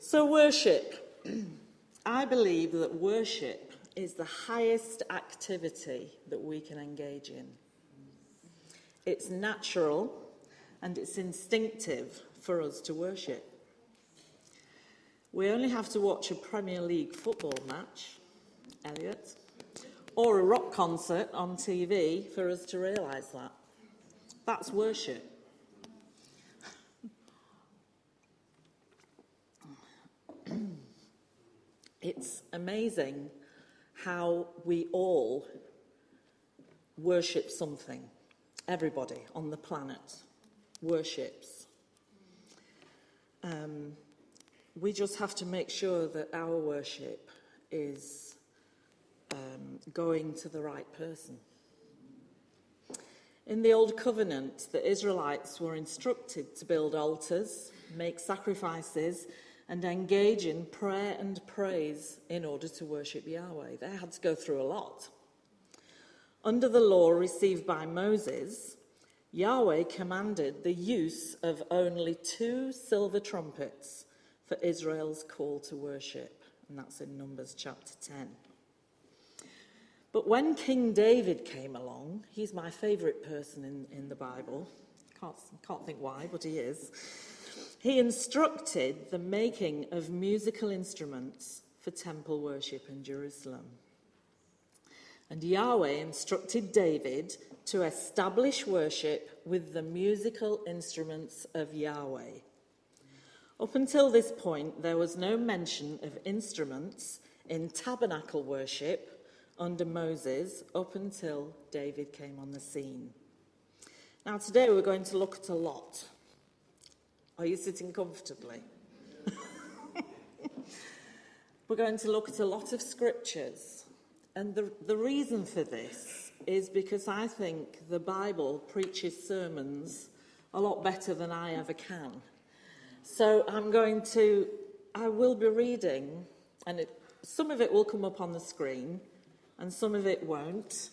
So worship. I believe that worship is the highest activity that we can engage in. It's natural and it's instinctive for us to worship. We only have to watch a Premier League football match, Elliot, or a rock concert on TV for us to realise that. That's worship. It's amazing how we all worship something. Everybody on the planet worships. We just have to make sure that our worship is going to the right person. In the Old Covenant, the Israelites were instructed to build altars, make sacrifices, and engage in prayer and praise in order to worship Yahweh. They had to go through a lot. Under the law received by Moses, Yahweh commanded the use of only 2 silver trumpets for Israel's call to worship, and that's in Numbers chapter 10. But when King David came along, he's my favourite person in the Bible. Can't think why, but he is. He instructed the making of musical instruments for temple worship in Jerusalem. And Yahweh instructed David to establish worship with the musical instruments of Yahweh. Up until this point, there was no mention of instruments in tabernacle worship under Moses up until David came on the scene. Now today we're going to look at a lot. Are you sitting comfortably? We're going to look at a lot of scriptures. And the reason for this is because I think the Bible preaches sermons a lot better than I ever can. So I will be reading, and some of it will come up on the screen, and some of it won't.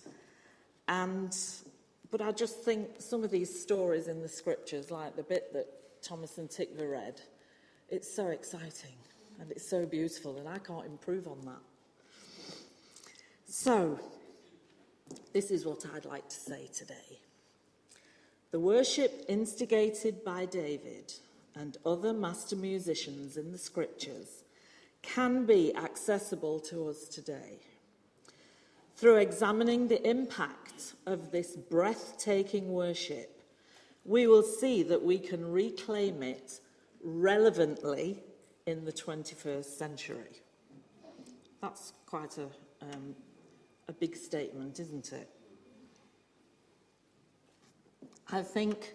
But I just think some of these stories in the scriptures, like the bit that Thomas and Tikva read, it's so exciting and it's so beautiful, and I can't improve on that. So, this is what I'd like to say today. The worship instigated by David and other master musicians in the scriptures can be accessible to us today. Through examining the impact of this breathtaking worship, we will see that we can reclaim it relevantly in the 21st century. That's quite a big statement, isn't it? I think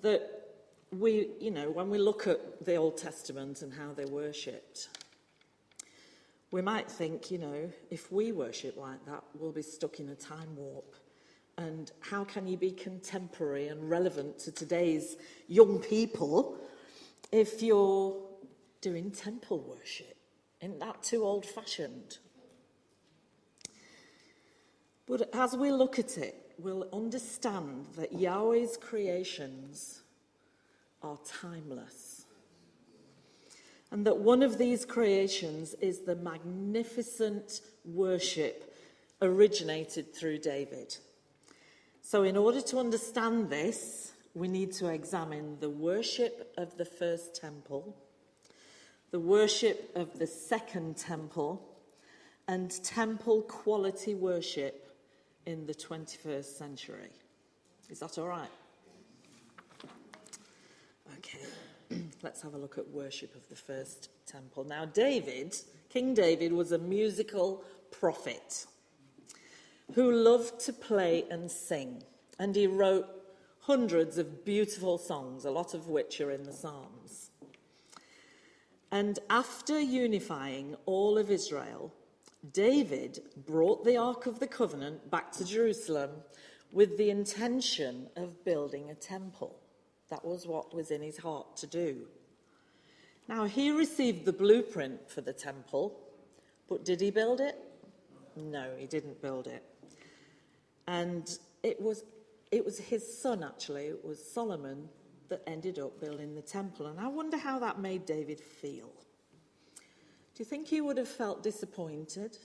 that when we look at the Old Testament and how they worshipped, we might think, if we worship like that, we'll be stuck in a time warp. And how can you be contemporary and relevant to today's young people if you're doing temple worship? Isn't that too old-fashioned? But as we look at it, we'll understand that Yahweh's creations are timeless. And that one of these creations is the magnificent worship originated through David. So in order to understand this, we need to examine the worship of the first temple, the worship of the second temple, and temple quality worship in the 21st century. Is that all right? Okay, let's have a look at worship of the first temple. Now King David was a musical prophet who loved to play and sing, and he wrote hundreds of beautiful songs, a lot of which are in the Psalms. And after unifying all of Israel, David brought the Ark of the Covenant back to Jerusalem with the intention of building a temple. That was what was in his heart to do. Now, he received the blueprint for the temple, but did he build it? No, he didn't build it. And it was his son, actually, it was Solomon, that ended up building the temple. And I wonder how that made David feel. you think he would have felt disappointed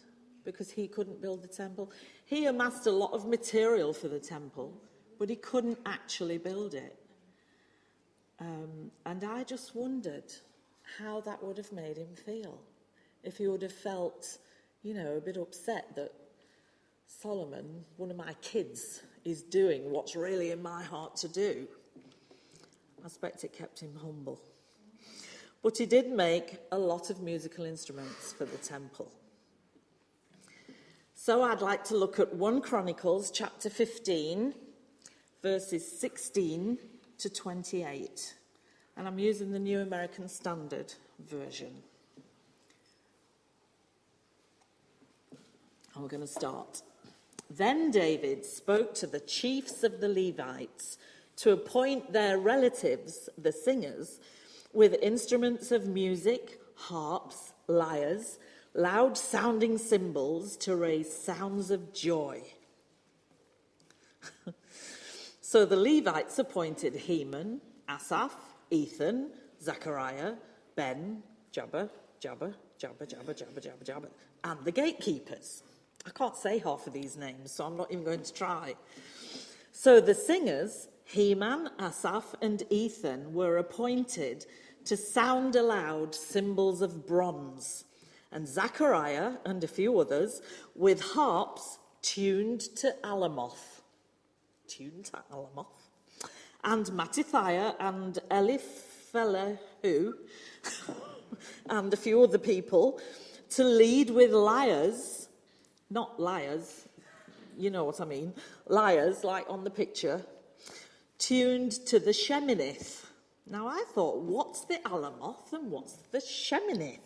because he couldn't build the temple? He amassed a lot of material for the temple, but he couldn't actually build it. And I just wondered how that would have made him feel. If he would have felt, a bit upset that Solomon, one of my kids, is doing what's really in my heart to do. I expect it kept him humble. But he did make a lot of musical instruments for the temple. So I'd like to look at 1 Chronicles chapter 15, verses 16 to 28. And I'm using the New American Standard Version. And we're going to start. Then David spoke to the chiefs of the Levites to appoint their relatives, the singers, with instruments of music, harps, lyres, loud-sounding cymbals to raise sounds of joy. So the Levites appointed Heman, Asaph, Ethan, Zechariah, Ben, Jabba, and the gatekeepers. I can't say half of these names, so I'm not even going to try. So the singers, Heman, Asaph, and Ethan, were appointed to sound aloud cymbals of bronze, and Zechariah and a few others with harps tuned to Alamoth. And Mattithiah and Eliphelahu and a few other people to lead with lyres, not liars, you know what I mean, lyres like on the picture, tuned to the Sheminith. Now I thought, what's the Alamoth and what's the Sheminith?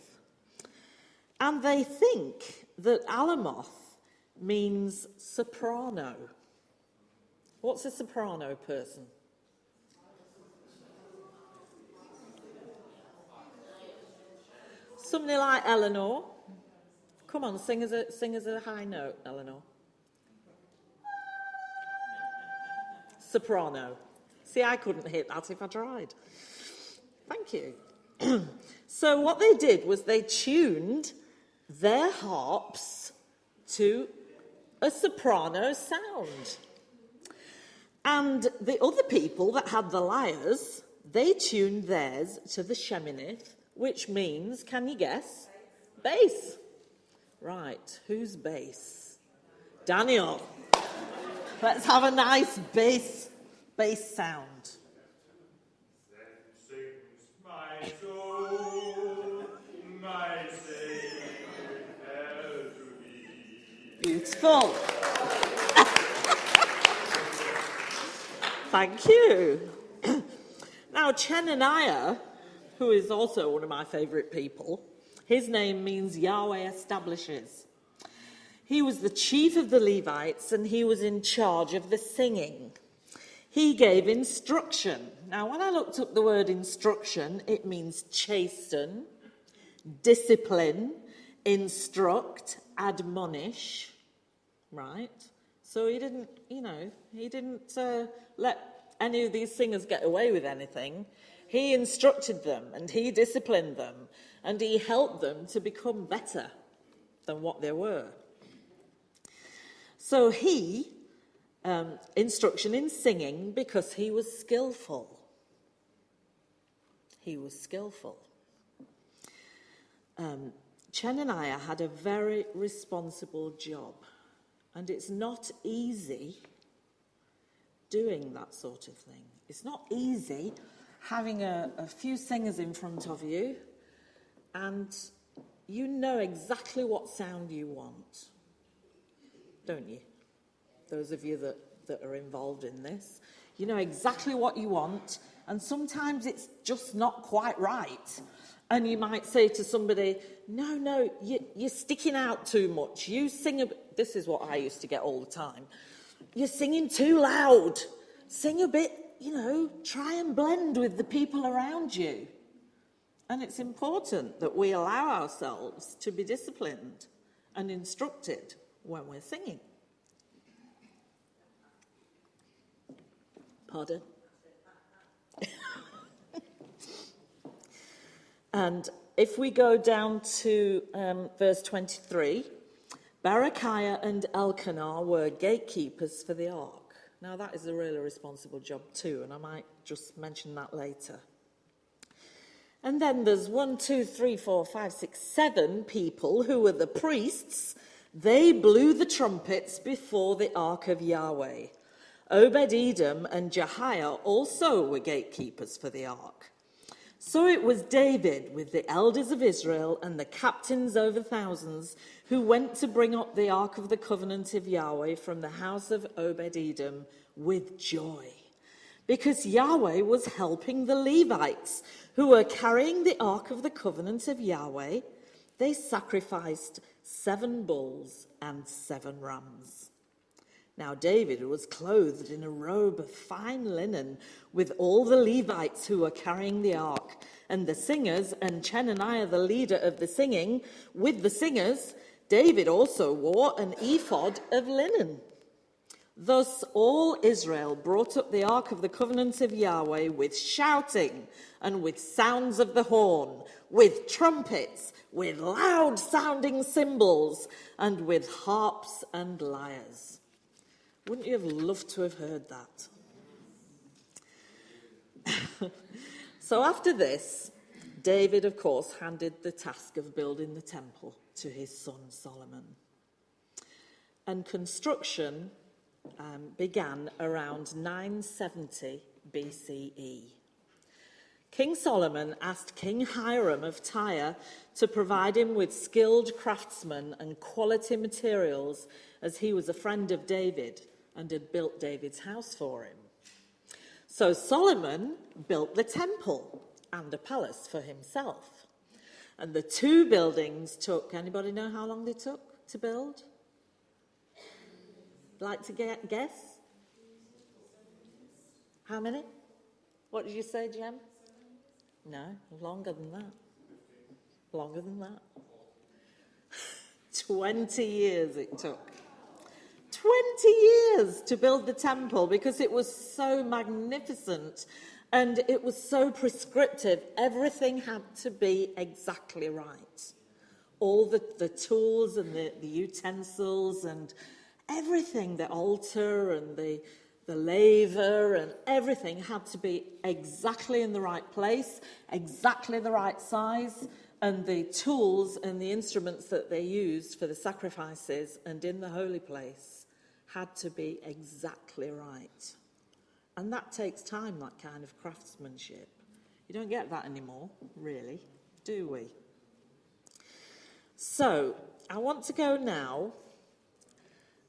And they think that Alamoth means soprano. What's a soprano person? Somebody like Eleanor. Come on, sing us a high note, Eleanor. Soprano. See, I couldn't hit that if I tried. Thank you. So what they did was they tuned their harps to a soprano sound. And the other people that had the lyres, they tuned theirs to the Sheminith, which means, can you guess? Bass. Right, who's bass? Daniel. Let's have a nice bass sound. Then sings my soul, my Savior to me. Beautiful. Thank you. Now, Chenaniah, who is also one of my favourite people, his name means Yahweh establishes. He was the chief of the Levites and he was in charge of the singing. He gave instruction. Now, when I looked up the word instruction, it means chasten, discipline, instruct, admonish, right? So he didn't, let any of these singers get away with anything. He instructed them and he disciplined them and he helped them to become better than what they were. So instruction in singing because he was skillful. He was skillful. Chenaniah had a very responsible job, and it's not easy doing that sort of thing. It's not easy having a few singers in front of you, and you know exactly what sound you want, don't you? Those of you that are involved in this, you know exactly what you want, and sometimes it's just not quite right. And you might say to somebody, no, you're sticking out too much. You sing this is what I used to get all the time. You're singing too loud. Sing a bit, try and blend with the people around you. And it's important that we allow ourselves to be disciplined and instructed when we're singing. Pardon? And if we go down to verse 23, Berechiah and Elkanah were gatekeepers for the ark. Now that is a really responsible job too, and I might just mention that later. And then there's 7 people who were the priests. They blew the trumpets before the ark of Yahweh. Obed-Edom and Jehiah also were gatekeepers for the ark. So it was David with the elders of Israel and the captains over thousands who went to bring up the ark of the covenant of Yahweh from the house of Obed-Edom with joy, because Yahweh was helping the Levites who were carrying the ark of the covenant of Yahweh. They sacrificed 7 bulls and 7 rams. Now David was clothed in a robe of fine linen with all the Levites who were carrying the ark, and the singers, and Chenaniah the leader of the singing. With the singers, David also wore an ephod of linen. Thus all Israel brought up the ark of the covenant of Yahweh with shouting and with sounds of the horn, with trumpets, with loud-sounding cymbals, and with harps and lyres. Wouldn't you have loved to have heard that? So after this, David, of course, handed the task of building the temple to his son Solomon. And construction began around 970 BCE. King Solomon asked King Hiram of Tyre to provide him with skilled craftsmen and quality materials, as he was a friend of David and had built David's house for him. So Solomon built the temple and a palace for himself. And the 2 buildings took, anybody know how long they took to build? Like to guess? How many? What did you say, Jem? No, longer than that. Longer than that. 20 years it took. 20 years to build the temple, because it was so magnificent and it was so prescriptive. Everything had to be exactly right. All the tools and the utensils and everything, the altar and the laver and everything had to be exactly in the right place, exactly the right size, and the tools and the instruments that they used for the sacrifices and in the holy place had to be exactly right. And that takes time, that kind of craftsmanship. You don't get that anymore, really, do we? So, I want to go now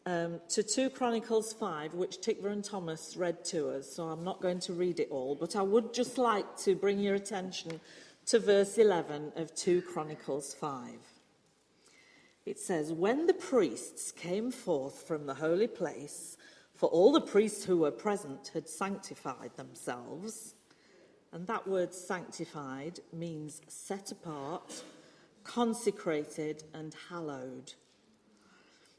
to 2 Chronicles 5, which Tikva and Thomas read to us, so I'm not going to read it all, but I would just like to bring your attention to verse 11 of 2 Chronicles 5. It says, "When the priests came forth from the holy place, for all the priests who were present had sanctified themselves," and that word sanctified means set apart, consecrated and hallowed.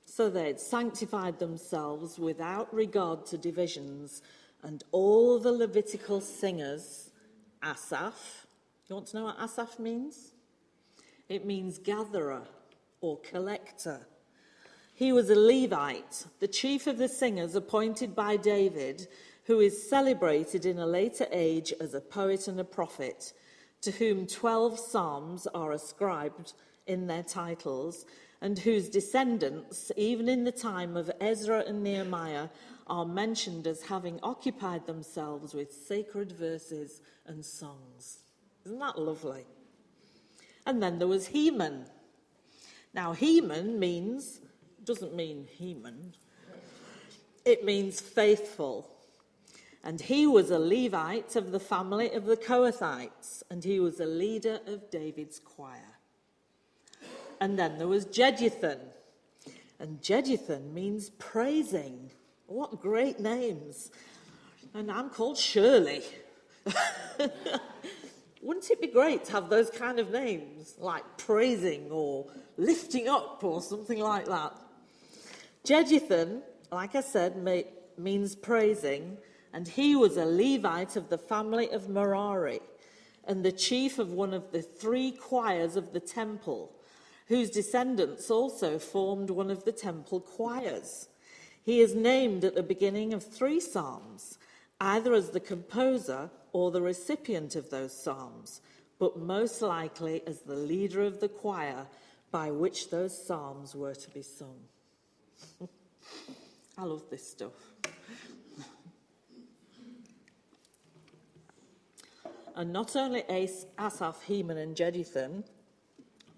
So they had sanctified themselves without regard to divisions, and all the Levitical singers, Asaph. You want to know what Asaph means? It means gatherer or collector. He was a Levite, the chief of the singers appointed by David, who is celebrated in a later age as a poet and a prophet, to whom 12 psalms are ascribed in their titles, and whose descendants, even in the time of Ezra and Nehemiah, are mentioned as having occupied themselves with sacred verses and songs. Isn't that lovely? And then there was Heman. Now, Heman doesn't mean Heman. It means faithful. And he was a Levite of the family of the Kohathites, and he was a leader of David's choir. And then there was Jeduthun. And Jeduthun means praising. What great names. And I'm called Shirley. Wouldn't it be great to have those kind of names, like praising or lifting up or something like that? Jeduthun, like I said, means praising, and he was a Levite of the family of Merari. and the chief of one of the 3 choirs of the temple, whose descendants also formed one of the temple choirs. He is named at the beginning of 3 psalms, either as the composer or the recipient of those psalms, but most likely as the leader of the choir by which those psalms were to be sung. I love this stuff. And not only Asaph, Heman and Jeduthun,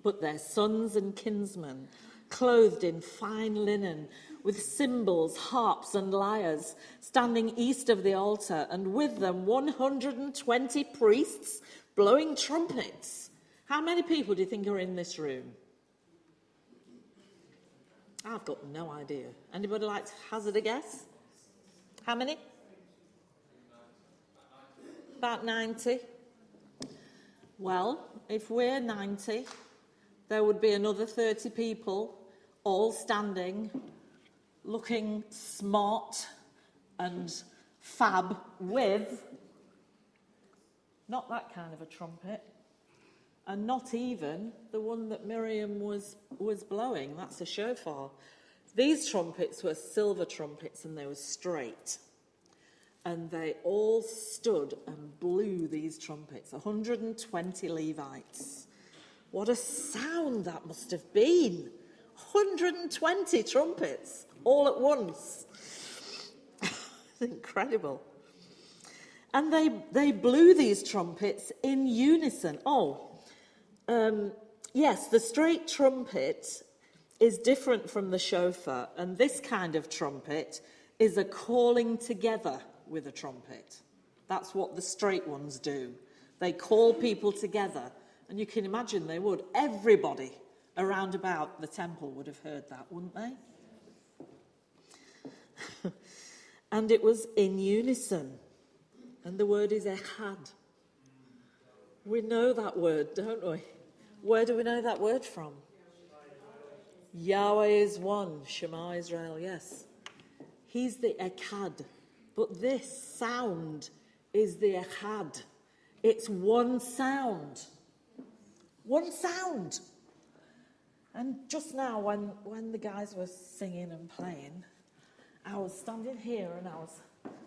but their sons and kinsmen, clothed in fine linen, with cymbals, harps and lyres, standing east of the altar, and with them 120 priests blowing trumpets. How many people do you think are in this room? I've got no idea. Anybody like to hazard a guess? How many? About 90. Well, if we're 90, there would be another 30 people all standing, looking smart and fab with not that kind of a trumpet, and not even the one that Miriam was blowing. That's a shofar. These trumpets were silver trumpets, and they were straight. And they all stood and blew these trumpets, 120 Levites. What a sound that must have been. 120 trumpets all at once. It's incredible. And they blew these trumpets in unison. Yes, the straight trumpet is different from the shofar, and this kind of trumpet is a calling together with a trumpet. That's what the straight ones do. They call people together, and you can imagine they would. Everybody around about the temple would have heard that, wouldn't they? And it was in unison. And the word is echad. We know that word, don't we? Where do we know that word from? Yahweh is one. Shema Israel, yes. He's the echad. But this sound is the echad. It's one sound. One sound. And just now, when the guys were singing and playing, I was standing here and I was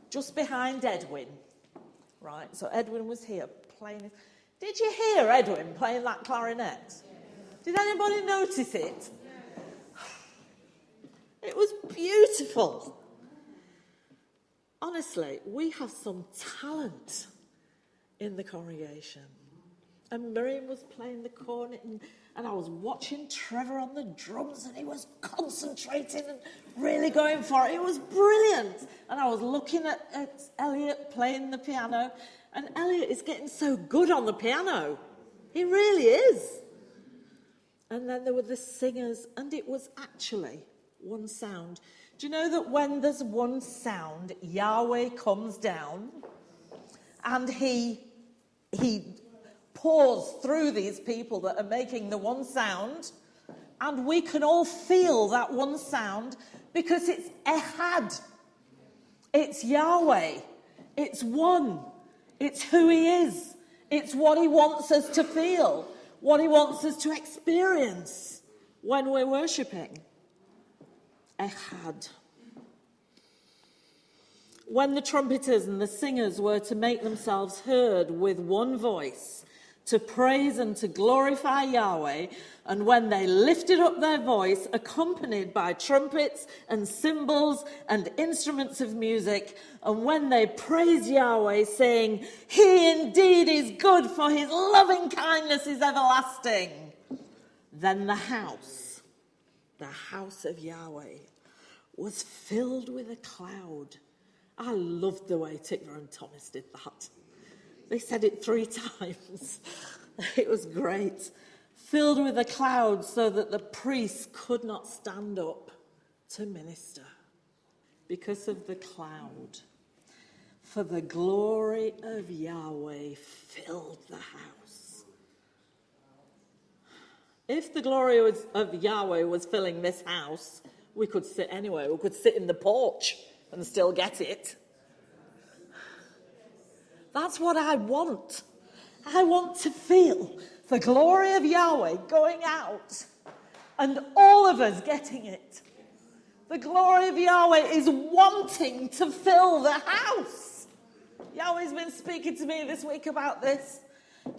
just behind Edwin. Right, so Edwin was here playing. Did you hear Edwin playing that clarinet? Did anybody notice it? It was beautiful. Honestly, we have some talent in the congregation. And Miriam was playing the cornet, and I was watching Trevor on the drums, and he was concentrating and really going for it. It was brilliant. And I was looking at Elliot playing the piano, and Elliot is getting so good on the piano. He really is. And then there were the singers, and it was actually one sound. Do you know that when there's one sound, Yahweh comes down, and he pours through these people that are making the one sound, and we can all feel that one sound because it's Ehad. It's Yahweh. It's one. It's who he is. It's what he wants us to feel, what he wants us to experience when we're worshipping. Ehad. When the trumpeters and the singers were to make themselves heard with one voice, to praise and to glorify Yahweh, and when they lifted up their voice, accompanied by trumpets and cymbals and instruments of music, and when they praised Yahweh, saying, "He indeed is good, for his loving kindness is everlasting," then the house of Yahweh, was filled with a cloud. I loved the way Tikva and Thomas did that. They said it 3 times. It was great. Filled with a cloud so that the priests could not stand up to minister because of the cloud. For the glory of Yahweh filled the house. If the glory of Yahweh was filling this house, we could sit anywhere. We could sit in the porch and still get it. That's what I want. I want to feel the glory of Yahweh going out and all of us getting it. The glory of Yahweh is wanting to fill the house. Yahweh's been speaking to me this week about this.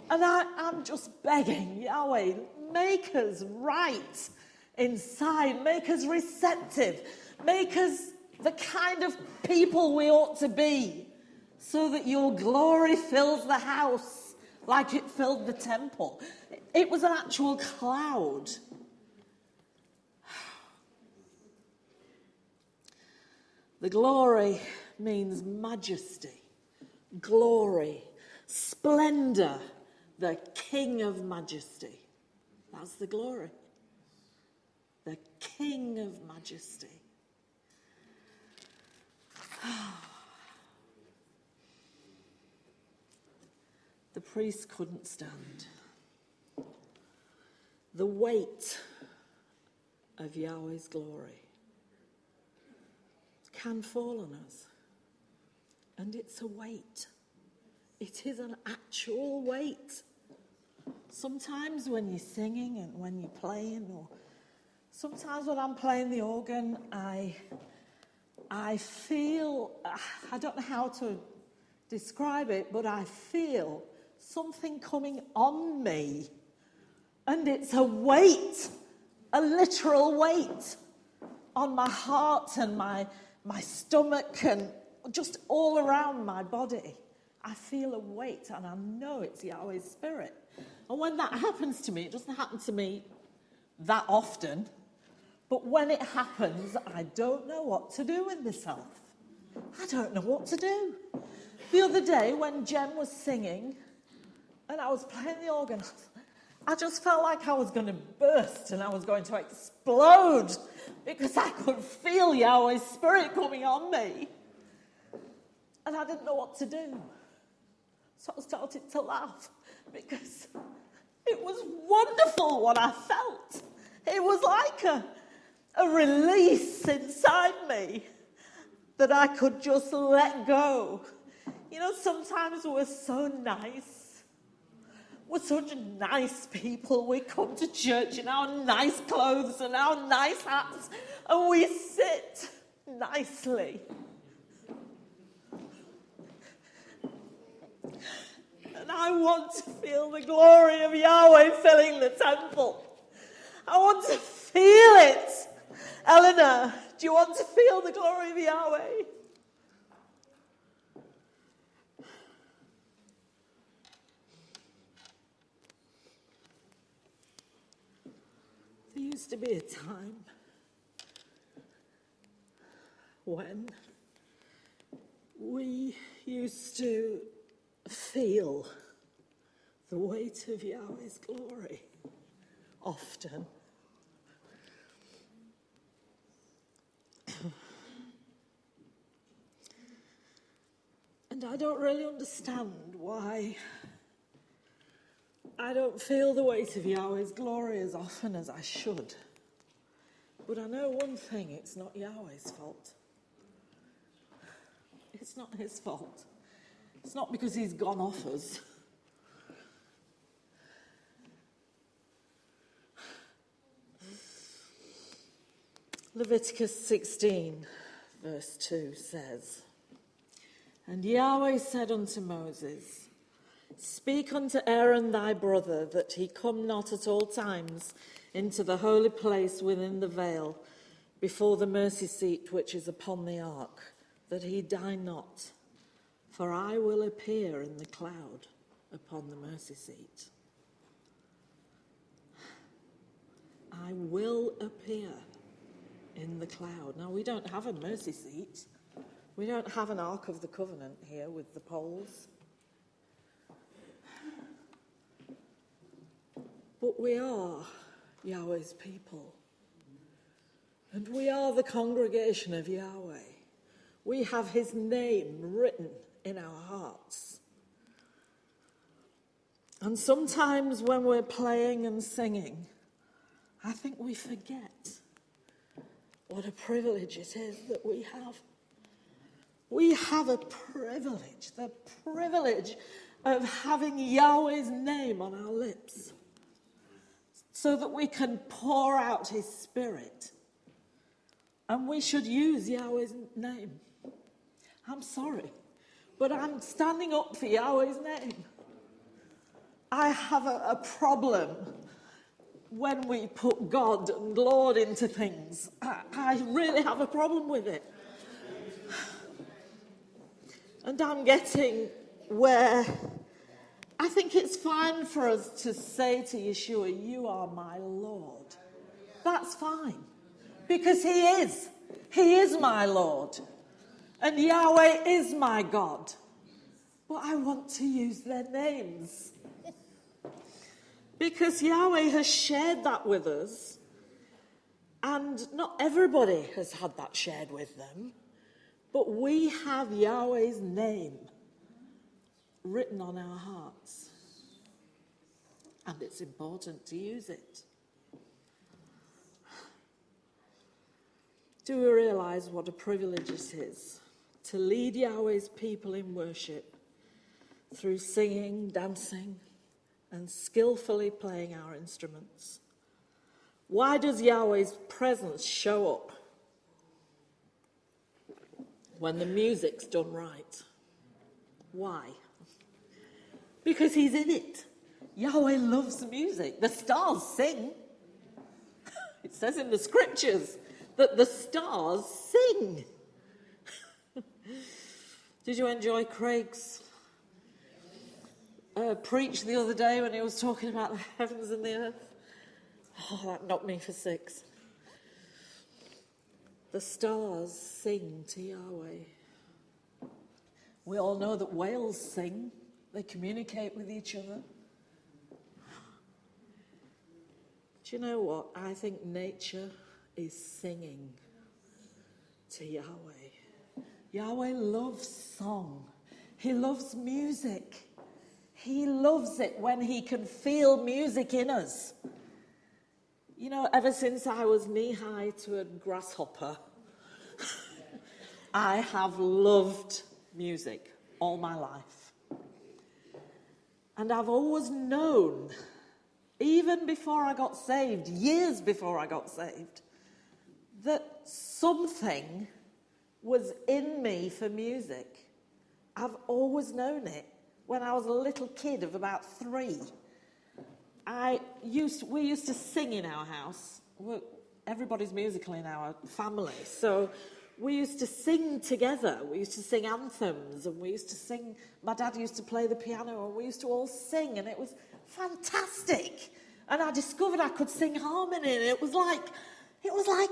And I'm just begging, Yahweh, make us right inside. Make us receptive. Make us the kind of people we ought to be, so that your glory fills the house like it filled the temple. It was an actual cloud. The glory means majesty, glory, splendor, the King of majesty. That's the glory. The King of majesty. The priest couldn't stand the weight of Yahweh's glory. Can fall on us. And it's a weight. It is an actual weight. Sometimes when you're singing and when you're playing, or sometimes when I'm playing the organ, I feel, I don't know how to describe it, but I feel something coming on me. And it's a weight, a literal weight on my heart and my stomach and just all around my body. I feel a weight, and I know it's Yahweh's Spirit. And when that happens to me, it doesn't happen to me that often, but when it happens, I don't know what to do with myself. I don't know what to do. The other day, when Jen was singing, and I was playing the organ, I just felt like I was going to burst and I was going to explode, because I could feel Yahweh's Spirit coming on me. And I didn't know what to do. So I started to laugh, because it was wonderful what I felt. It was like a release inside me that I could just let go. You know, sometimes we're so nice. We're such nice people. We come to church in our nice clothes and our nice hats, and we sit nicely. And I want to feel the glory of Yahweh filling the temple. I want to feel it. Eleanor, do you want to feel the glory of Yahweh? There used to be a time when we used to feel the weight of Yahweh's glory often. And I don't really understand why I don't feel the weight of Yahweh's glory as often as I should. But I know one thing, it's not Yahweh's fault. It's not his fault. It's not because he's gone off us. Leviticus 16, verse 2 says, "And Yahweh said unto Moses, Speak unto Aaron thy brother, that he come not at all times into the holy place within the veil, before the mercy seat which is upon the ark, that he die not. For I will appear in the cloud upon the mercy seat." I will appear in the cloud. Now, we don't have a mercy seat. We don't have an Ark of the Covenant here with the poles. But we are Yahweh's people. And we are the congregation of Yahweh. We have his name written in our hearts. And sometimes when we're playing and singing, I think we forget what a privilege it is that we have We have a privilege, the privilege of having Yahweh's name on our lips so that we can pour out his Spirit. And we should use Yahweh's name. I'm sorry, but I'm standing up for Yahweh's name. I have a problem when we put God and Lord into things. I really have a problem with it. And I'm getting where I think it's fine for us to say to Yeshua, you are my Lord. That's fine. Because he is. He is my Lord. And Yahweh is my God. But I want to use their names. Because Yahweh has shared that with us. And not everybody has had that shared with them. But we have Yahweh's name written on our hearts. And it's important to use it. Do we realize what a privilege it is to lead Yahweh's people in worship through singing, dancing, and skillfully playing our instruments? Why does Yahweh's presence show up? When the music's done right. Why? Because he's in it. Yahweh loves music. The stars sing. It says in the scriptures that the stars sing. Did you enjoy Craig's preach the other day when he was talking about the heavens and the earth? Oh, that knocked me for 6. The stars sing to Yahweh. We all know that whales sing. They communicate with each other. Do you know what? I think nature is singing to Yahweh. Yahweh loves song. He loves music. He loves it when he can feel music in us. You know, ever since I was knee-high to a grasshopper, I have loved music all my life. And I've always known, even before I got saved, years before I got saved, that something was in me for music. I've always known it. When I was a little kid of about 3, we used to sing in our house. Everybody's musical in our family, so we used to sing together. We used to sing anthems, and we used to sing. My dad used to play the piano, and we used to all sing, and it was fantastic. And I discovered I could sing harmony, and it was like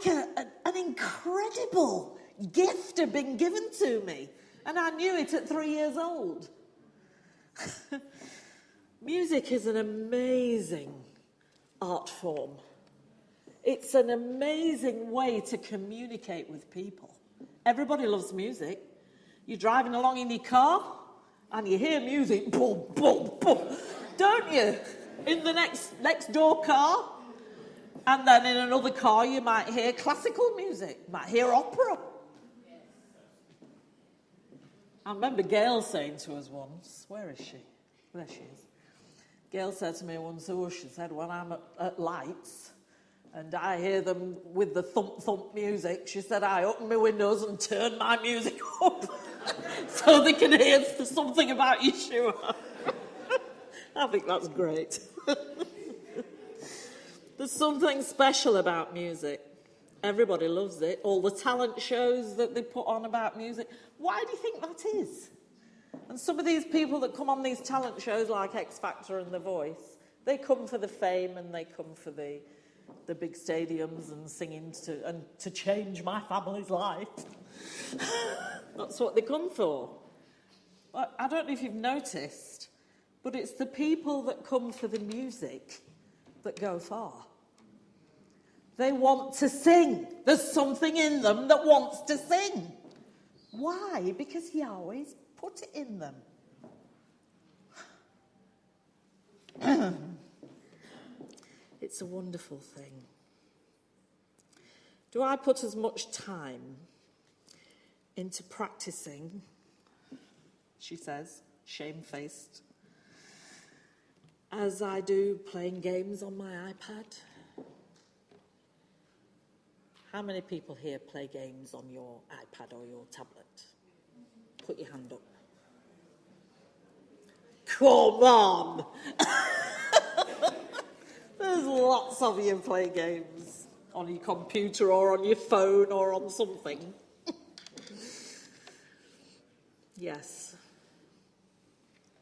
an incredible gift had been given to me, and I knew it at 3 years old. Music is an amazing art form. It's an amazing way to communicate with people. Everybody loves music. You're driving along in your car and you hear music, boom, boom, boom, don't you? In the next door car. And then in another car you might hear classical music, you might hear opera. I remember Gail saying to us once, where is she? There she is. Gail said to me once, she said, when I'm at lights and I hear them with the thump-thump music, she said, I open my windows and turn my music up so they can hear something about Yeshua. I think that's great. There's something special about music. Everybody loves it. All the talent shows that they put on about music. Why do you think that is? And some of these people that come on these talent shows like X Factor and The Voice, they come for the fame and they come for the big stadiums and singing to change my family's life. That's what they come for. I don't know if you've noticed, but it's the people that come for the music that go far. They want to sing. There's something in them that wants to sing. Why? Because Yahweh's put it in them. It's a wonderful thing. Do I put as much time into practicing, she says, shamefaced, as I do playing games on my iPad. How many people here play games on your iPad or your tablet? Put your hand up. Come on! There's lots of you play games on your computer or on your phone or on something. Yes.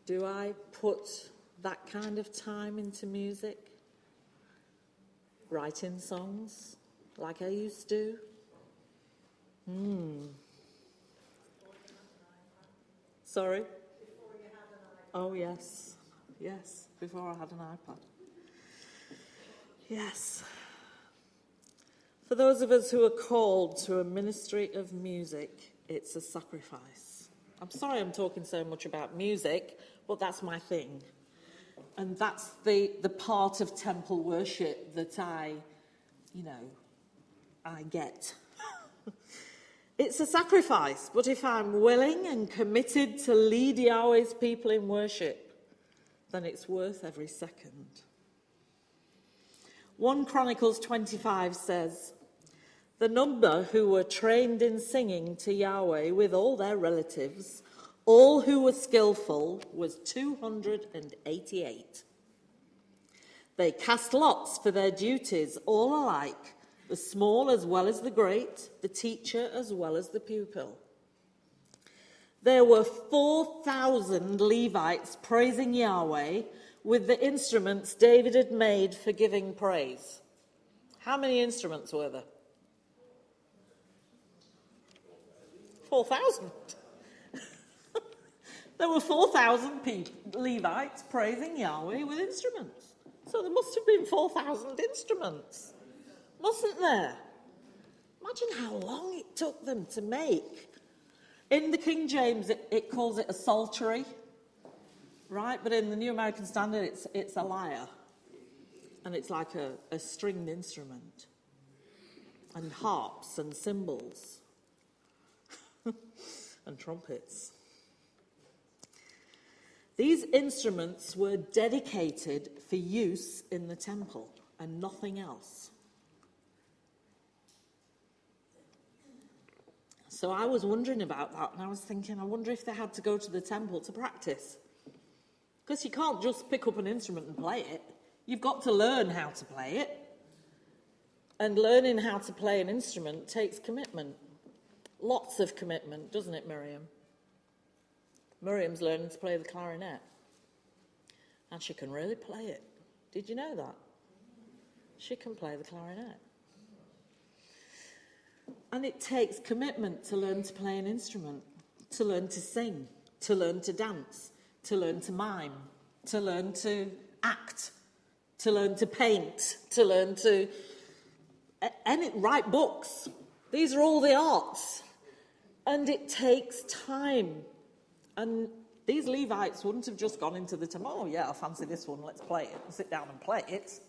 Do I put that kind of time into music? Writing songs like I used to? Sorry? Oh, yes. Yes, before I had an iPad. Yes. For those of us who are called to a ministry of music, it's a sacrifice. I'm sorry I'm talking so much about music, but that's my thing. And that's the part of temple worship that I get. It's a sacrifice, but if I'm willing and committed to lead Yahweh's people in worship, then it's worth every second. 1 Chronicles 25 says, "The number who were trained in singing to Yahweh with all their relatives, all who were skillful, was 288. They cast lots for their duties, all alike, the small as well as the great, the teacher as well as the pupil. There were 4,000 Levites praising Yahweh with the instruments David had made for giving praise." How many instruments were there? 4,000. There were 4,000 Levites praising Yahweh with instruments. So there must have been 4,000 instruments. Mustn't there? Imagine how long it took them to make. In the King James, it calls it a psaltery, right? But in the New American Standard, it's a lyre. And it's like a stringed instrument. And harps and cymbals. And trumpets. These instruments were dedicated for use in the temple and nothing else. So I was wondering about that, and I was thinking, I wonder if they had to go to the temple to practice. Because you can't just pick up an instrument and play it. You've got to learn how to play it. And learning how to play an instrument takes commitment. Lots of commitment, doesn't it, Miriam? Miriam's learning to play the clarinet. And she can really play it. Did you know that? She can play the clarinet. And it takes commitment to learn to play an instrument, to learn to sing, to learn to dance, to learn to mime, to learn to act, to learn to paint, to learn to write books. These are all the arts. And it takes time. And these Levites wouldn't have just gone into the temple, "Oh yeah, I fancy this one, let's play it," and sit down and play it.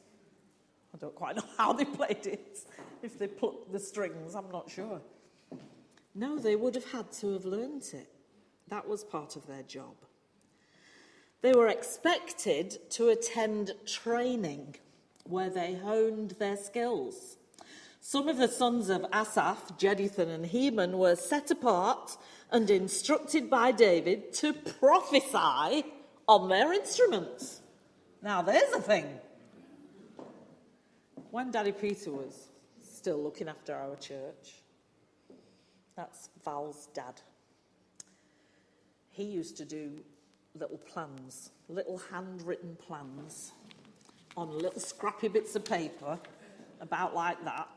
I don't quite know how they played it. If they plucked the strings, I'm not sure. No, they would have had to have learnt it. That was part of their job. They were expected to attend training where they honed their skills. Some of the sons of Asaph, Jeduthun and Heman, were set apart and instructed by David to prophesy on their instruments. Now there's a thing. When Daddy Peter was still looking after our church, that's Val's dad, he used to do little plans, little handwritten plans on little scrappy bits of paper, about like that,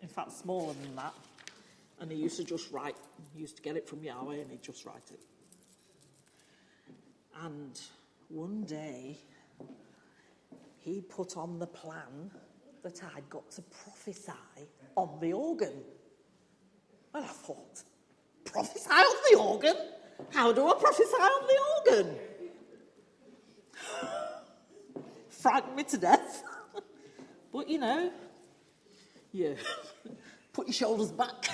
in fact smaller than that, and he used to just write, he used to get it from Yahweh and he'd just write it. And one day, he put on the plan that I'd got to prophesy on the organ. And I thought, prophesy on the organ? How do I prophesy on the organ? Frightened me to death. But you know, you put your shoulders back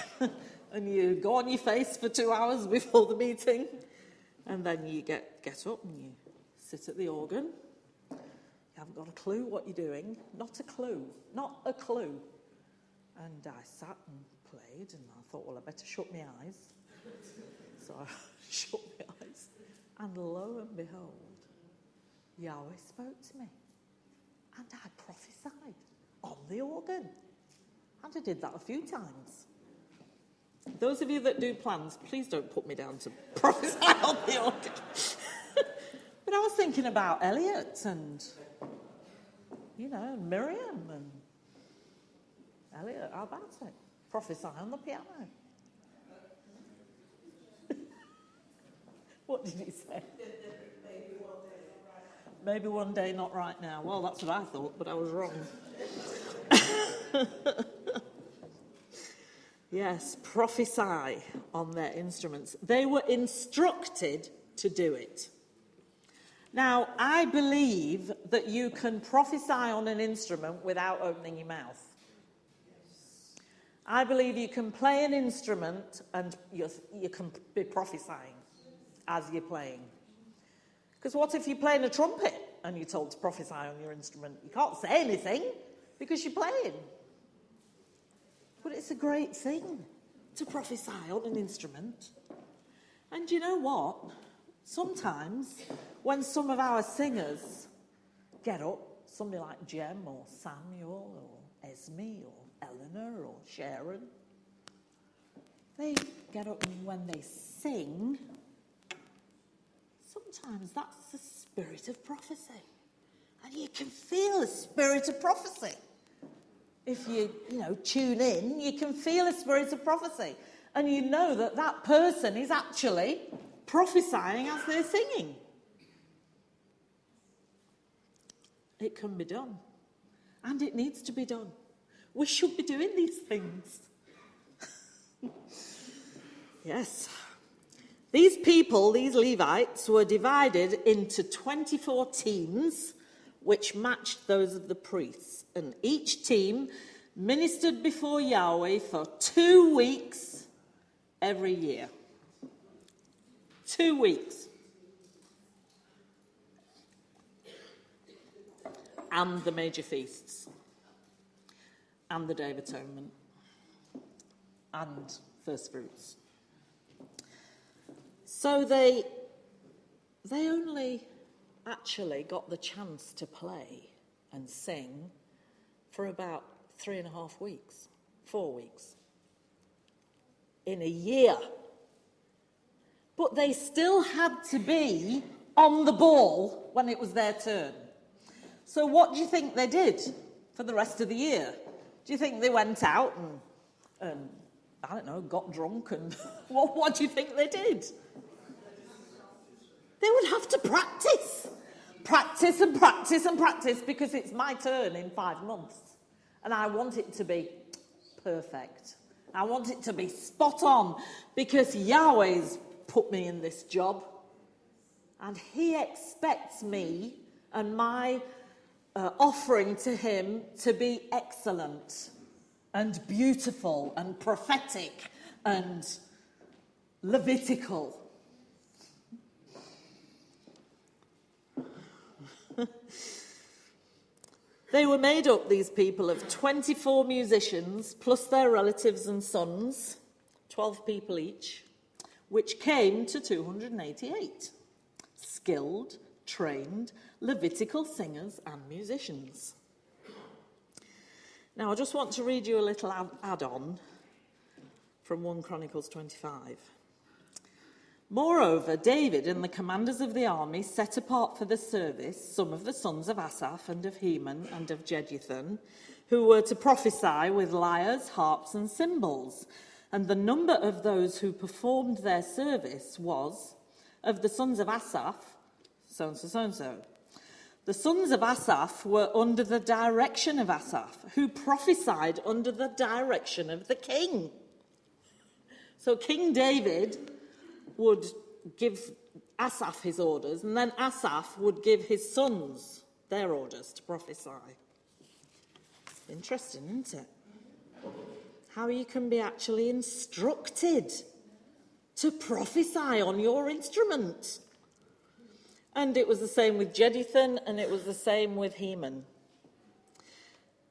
and you go on your face for 2 hours before the meeting, and then you get up and you sit at the organ. You haven't got a clue what you're doing. Not a clue. Not a clue. And I sat and played, and I thought, well, I better shut my eyes. So I shut my eyes, and lo and behold, Yahweh spoke to me, and I prophesied on the organ. And I did that a few times. Those of you that do plans, please don't put me down to prophesy on the organ. But I was thinking about Elliot and, Miriam and Elliot, how about it? Prophesy on the piano. What did he say? Maybe one day, not right now. Well, that's what I thought, but I was wrong. Yes, prophesy on their instruments. They were instructed to do it. Now, I believe that you can prophesy on an instrument without opening your mouth. I believe you can play an instrument and you can be prophesying as you're playing. Because what if you're playing a trumpet and you're told to prophesy on your instrument? You can't say anything because you're playing. But it's a great thing to prophesy on an instrument. And you know what? Sometimes when some of our singers get up, somebody like Jem or Samuel or Esme or Eleanor or Sharon, they get up and when they sing, sometimes that's the spirit of prophecy. And you can feel the spirit of prophecy. If you tune in, you can feel a spirit of prophecy. And you know that that person is actually prophesying as they're singing. It can be done. And it needs to be done. We should be doing these things. Yes. These people, these Levites, were divided into 24 teams, which matched those of the priests. And each team ministered before Yahweh for 2 weeks every year. 2 weeks. And the major feasts. And the Day of Atonement. And first fruits. So they only actually got the chance to play and sing for about 3.5 weeks, 4 weeks, in a year. But they still had to be on the ball when it was their turn. So what do you think they did for the rest of the year? Do you think they went out and I don't know, got drunk and what do you think they did? They would have to practice. Practice and practice and practice because it's my turn in 5 months. And I want it to be perfect. I want it to be spot on because Yahweh's put me in this job. And he expects me and my offering to him to be excellent and beautiful and prophetic and Levitical. They were made up, these people, of 24 musicians, plus their relatives and sons, 12 people each, which came to 288. Skilled, trained, Levitical singers and musicians. Now, I just want to read you a little add-on from 1 Chronicles 25. Moreover, David and the commanders of the army set apart for the service some of the sons of Asaph and of Heman and of Jeduthun, who were to prophesy with lyres, harps and cymbals. And the number of those who performed their service was, of the sons of Asaph, so-and-so, so-and-so. The sons of Asaph were under the direction of Asaph, who prophesied under the direction of the king. So King David would give Asaph his orders, and then Asaph would give his sons their orders to prophesy. Interesting, isn't it? how you can be actually instructed to prophesy on your instrument. And it was the same with Jeduthun, and it was the same with Heman.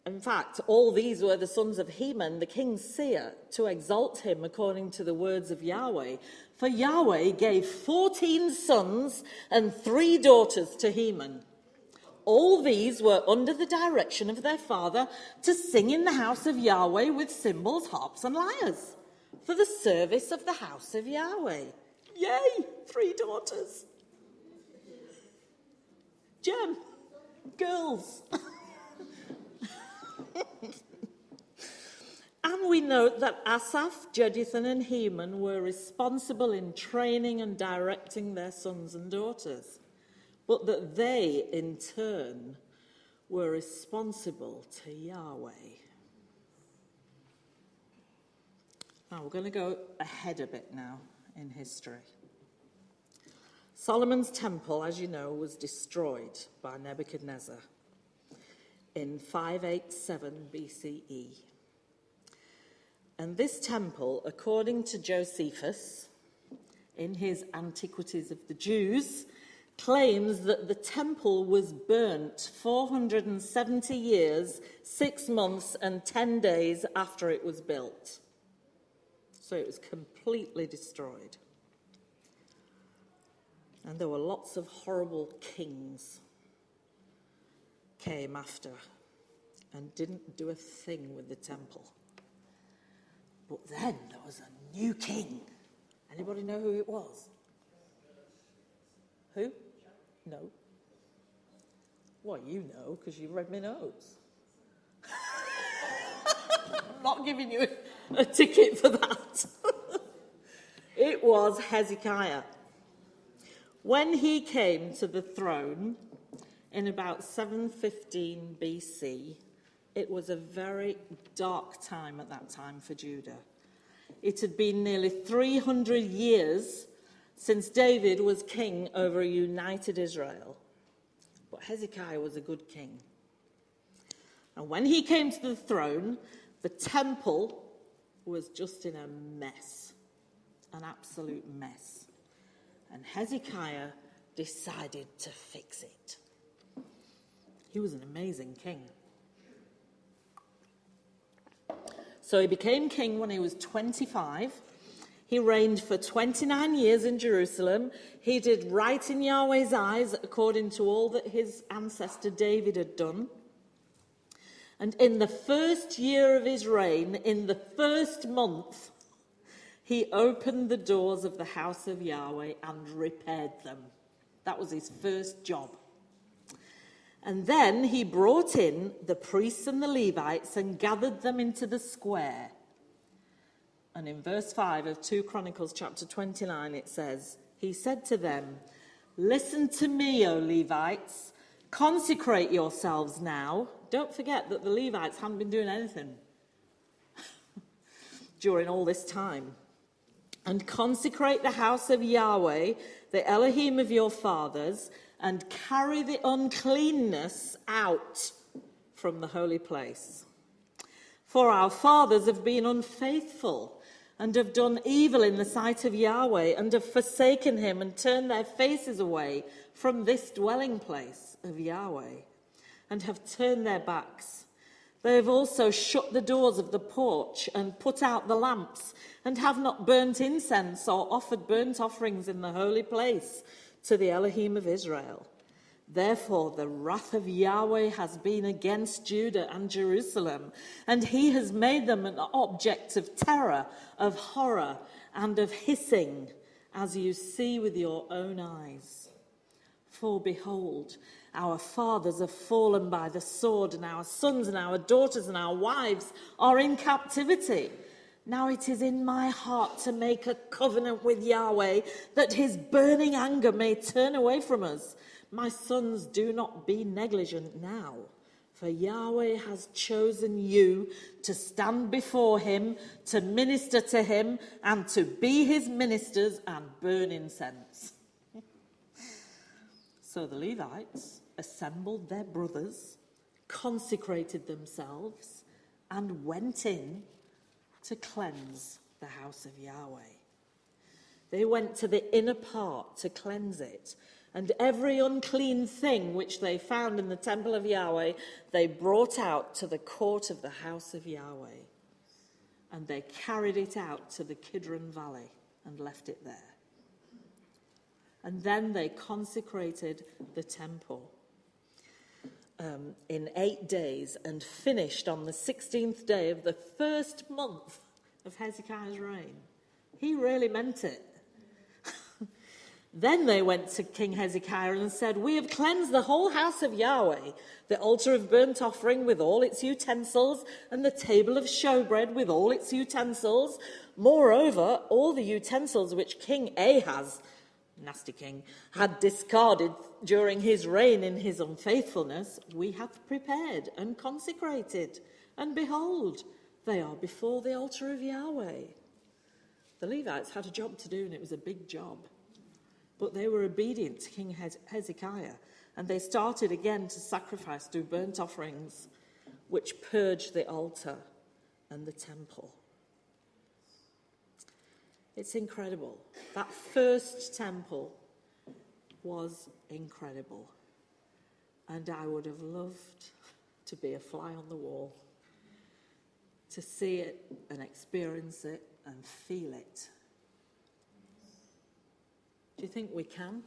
In fact, all these were the sons of Heman, the king's seer, to exalt him according to the words of Yahweh. For Yahweh gave 14 sons and 3 daughters to Heman. All these were under the direction of their father to sing in the house of Yahweh with cymbals, harps, and lyres, for the service of the house of Yahweh. Yay! 3 daughters. Gem. Girls. And we note that Asaph, Jeduthun, and Heman were responsible in training and directing their sons and daughters, but that they, in turn, were responsible to Yahweh. Now, we're going to go ahead a bit now in history. Solomon's temple, as you know, was destroyed by Nebuchadnezzar in 587 BCE. And this temple, according to Josephus, in his Antiquities of the Jews, claims that the temple was burnt 470 years, 6 months, and 10 days after it was built. So it was completely destroyed. And there were lots of horrible kings came after and didn't do a thing with the temple. But then there was a new king. Anybody know who it was? Who? No. Well, you know, because you read my notes. I'm not giving you a ticket for that. It was Hezekiah. When he came to the throne in about 715 BC, it was a very dark time at that time for Judah. It had been nearly 300 years since David was king over a united Israel. But Hezekiah was a good king. And when he came to the throne, the temple was just in a mess, an absolute mess. And Hezekiah decided to fix it. He was an amazing king. So he became king when he was 25. He reigned for 29 years in Jerusalem. He did right in Yahweh's eyes according to all that his ancestor David had done. And in the first year of his reign, in the first month, he opened the doors of the house of Yahweh and repaired them. That was his first job. And then he brought in the priests and the Levites and gathered them into the square. And in verse 5 of 2 Chronicles chapter 29, it says, he said to them, "Listen to me, O Levites, consecrate yourselves now." Don't forget that the Levites hadn't been doing anything during all this time. "And consecrate the house of Yahweh, the Elohim of your fathers, and carry the uncleanness out from the holy place. For our fathers have been unfaithful and have done evil in the sight of Yahweh and have forsaken him and turned their faces away from this dwelling place of Yahweh and have turned their backs. They have also shut the doors of the porch and put out the lamps and have not burnt incense or offered burnt offerings in the holy place to the Elohim of Israel. Therefore, the wrath of Yahweh has been against Judah and Jerusalem, and he has made them an object of terror, of horror, and of hissing, as you see with your own eyes. For behold, our fathers have fallen by the sword, and our sons and our daughters and our wives are in captivity. Now it is in my heart to make a covenant with Yahweh, that his burning anger may turn away from us. My sons, do not be negligent now, for Yahweh has chosen you to stand before him, to minister to him, and to be his ministers and burn incense." So the Levites assembled their brothers, consecrated themselves, and went in to cleanse the house of Yahweh. They went to the inner part to cleanse it, and every unclean thing which they found in the temple of Yahweh, they brought out to the court of the house of Yahweh. And they carried it out to the Kidron Valley and left it there. And then they consecrated the temple in 8 days and finished on the 16th day of the first month of Hezekiah's reign. He really meant it. Then they went to King Hezekiah and said, "We have cleansed the whole house of Yahweh, the altar of burnt offering with all its utensils, and the table of showbread with all its utensils. Moreover, all the utensils which King Ahaz, nasty king, had discarded during his reign in his unfaithfulness, we have prepared and consecrated. And behold, they are before the altar of Yahweh." The Levites had a job to do, and it was a big job. But they were obedient to King Hezekiah, and they started again to sacrifice, do burnt offerings, which purged the altar and the temple. It's incredible. That first temple was incredible. And I would have loved to be a fly on the wall, to see it and experience it and feel it. Do you think we can?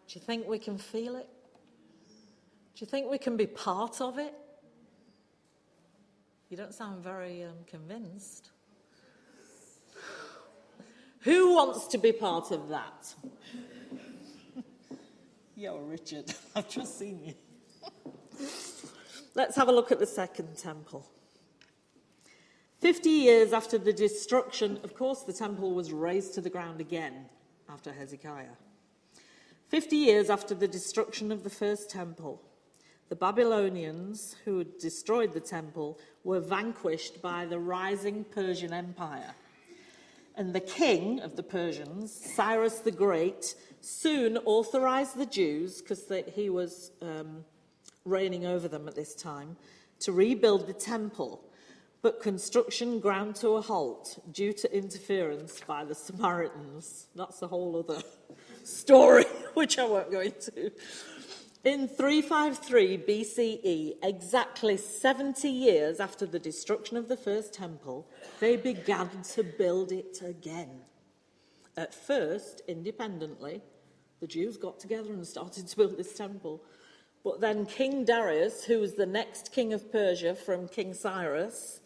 Do you think we can feel it? Do you think we can be part of it? You don't sound very convinced. Who wants to be part of that? Yo, Richard, I've just seen you. Let's have a look at the second temple. 50 years after the destruction, of course, the temple was razed to the ground again after Hezekiah. 50 years after the destruction of the first temple, the Babylonians, who had destroyed the temple, were vanquished by the rising Persian Empire. And the king of the Persians, Cyrus the Great, soon authorized the Jews, because he was reigning over them at this time, to rebuild the temple. But construction ground to a halt due to interference by the Samaritans. That's a whole other story, which I won't go into. In 353 BCE, exactly 70 years after the destruction of the first temple, they began to build it again. At first, independently, the Jews got together and started to build this temple. But then King Darius, who was the next king of Persia from King Cyrus,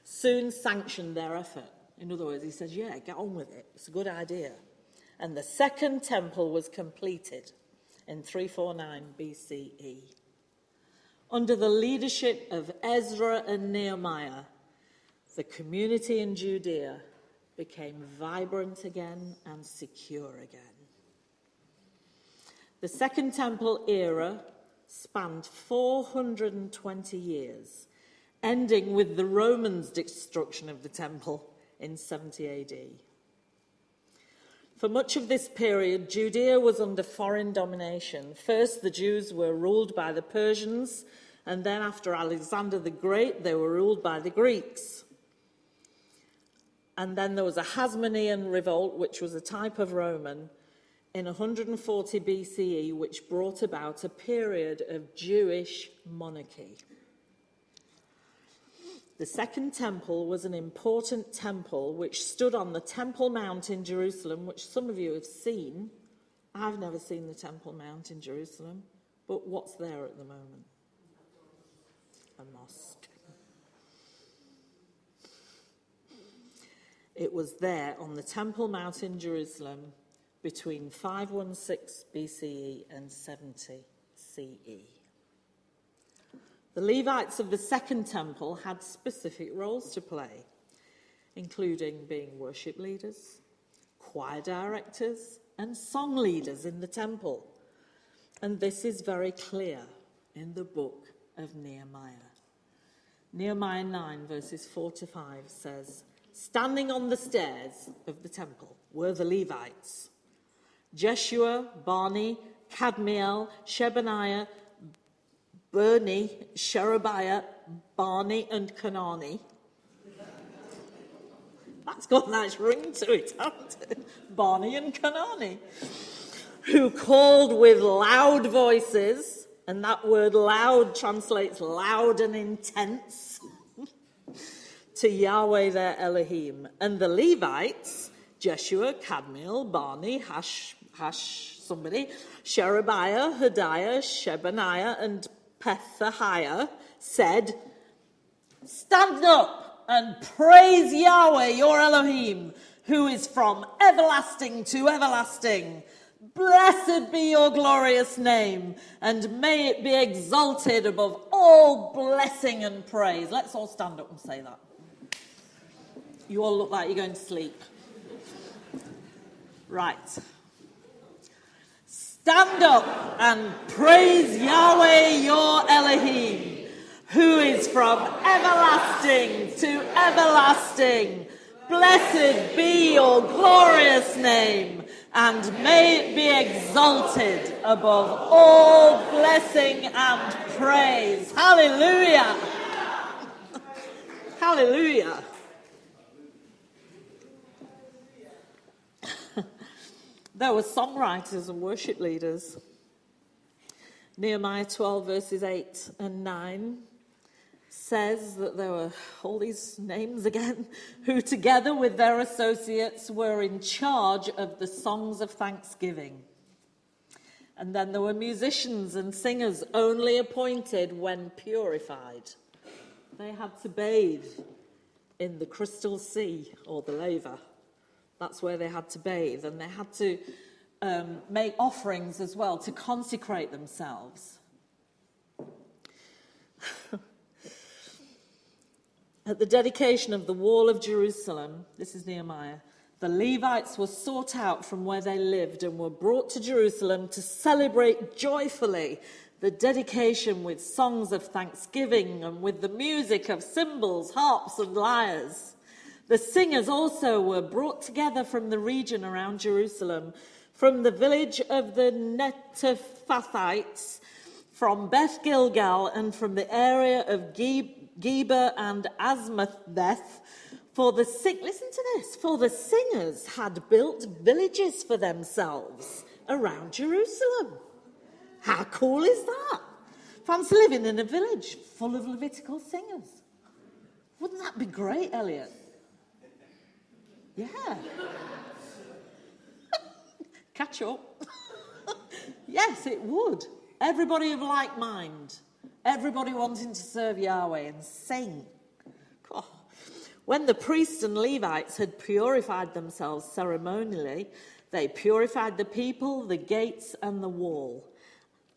soon sanctioned their effort. In other words, he said, yeah, get on with it. It's a good idea. And the second temple was completed in 349 BCE. Under the leadership of Ezra and Nehemiah, the community in Judea became vibrant again and secure again. The Second Temple era spanned 420 years, ending with the Romans' destruction of the temple in 70 AD. For much of this period, Judea was under foreign domination. First, the Jews were ruled by the Persians, and then after Alexander the Great, they were ruled by the Greeks. And then there was a Hasmonean revolt, which was a type of Roman, in 140 BCE, which brought about a period of Jewish monarchy. The Second Temple was an important temple which stood on the Temple Mount in Jerusalem, which some of you have seen. I've never seen the Temple Mount in Jerusalem, but what's there at the moment? A mosque. It was there on the Temple Mount in Jerusalem between 516 BCE and 70 CE. The Levites of the Second Temple had specific roles to play, including being worship leaders, choir directors, and song leaders in the temple. And this is very clear in the book of Nehemiah. Nehemiah 9, verses 4 to 5 says, "Standing on the stairs of the temple were the Levites, Jeshua, Bani, Kadmiel, Shebaniah, Bernie, Sherebiah, Barney, and Kanani. That's got a nice ring to it, hasn't it? Barney and Kanani. Who called with loud voices, and that word loud translates loud and intense, to Yahweh their Elohim. And the Levites, Jeshua, Kadmiel, Barney, somebody, Sherebiah, Hodiah, Shebaniah, and Pethahiah, said, "Stand up and praise Yahweh your Elohim, who is from everlasting to everlasting. Blessed be your glorious name, and may it be exalted above all blessing and praise." Let's all stand up and say that. You all look like you're going to sleep. Right. Stand up and praise Yahweh your Elohim, who is from everlasting to everlasting. Blessed be your glorious name, and may it be exalted above all blessing and praise. Hallelujah. Hallelujah. There were songwriters and worship leaders. Nehemiah 12 verses 8 and 9 says that there were all these names again, who together with their associates were in charge of the songs of thanksgiving. And then there were musicians and singers only appointed when purified. They had to bathe in the crystal sea or the laver. That's where they had to bathe, and they had to make offerings as well to consecrate themselves. At the dedication of the wall of Jerusalem, this is Nehemiah, the Levites were sought out from where they lived and were brought to Jerusalem to celebrate joyfully the dedication with songs of thanksgiving and with the music of cymbals, harps, and lyres. The singers also were brought together from the region around Jerusalem, from the village of the Netophathites, from Beth Gilgal, and from the area of Geba and Asmatheth. Listen to this, for the singers had built villages for themselves around Jerusalem. How cool is that? Fancy living in a village full of Levitical singers. Wouldn't that be great, Elliot? Yeah. Catch up. Yes, it would. Everybody of like mind. Everybody wanting to serve Yahweh and sing. Oh. When the priests and Levites had purified themselves ceremonially, they purified the people, the gates, and the wall.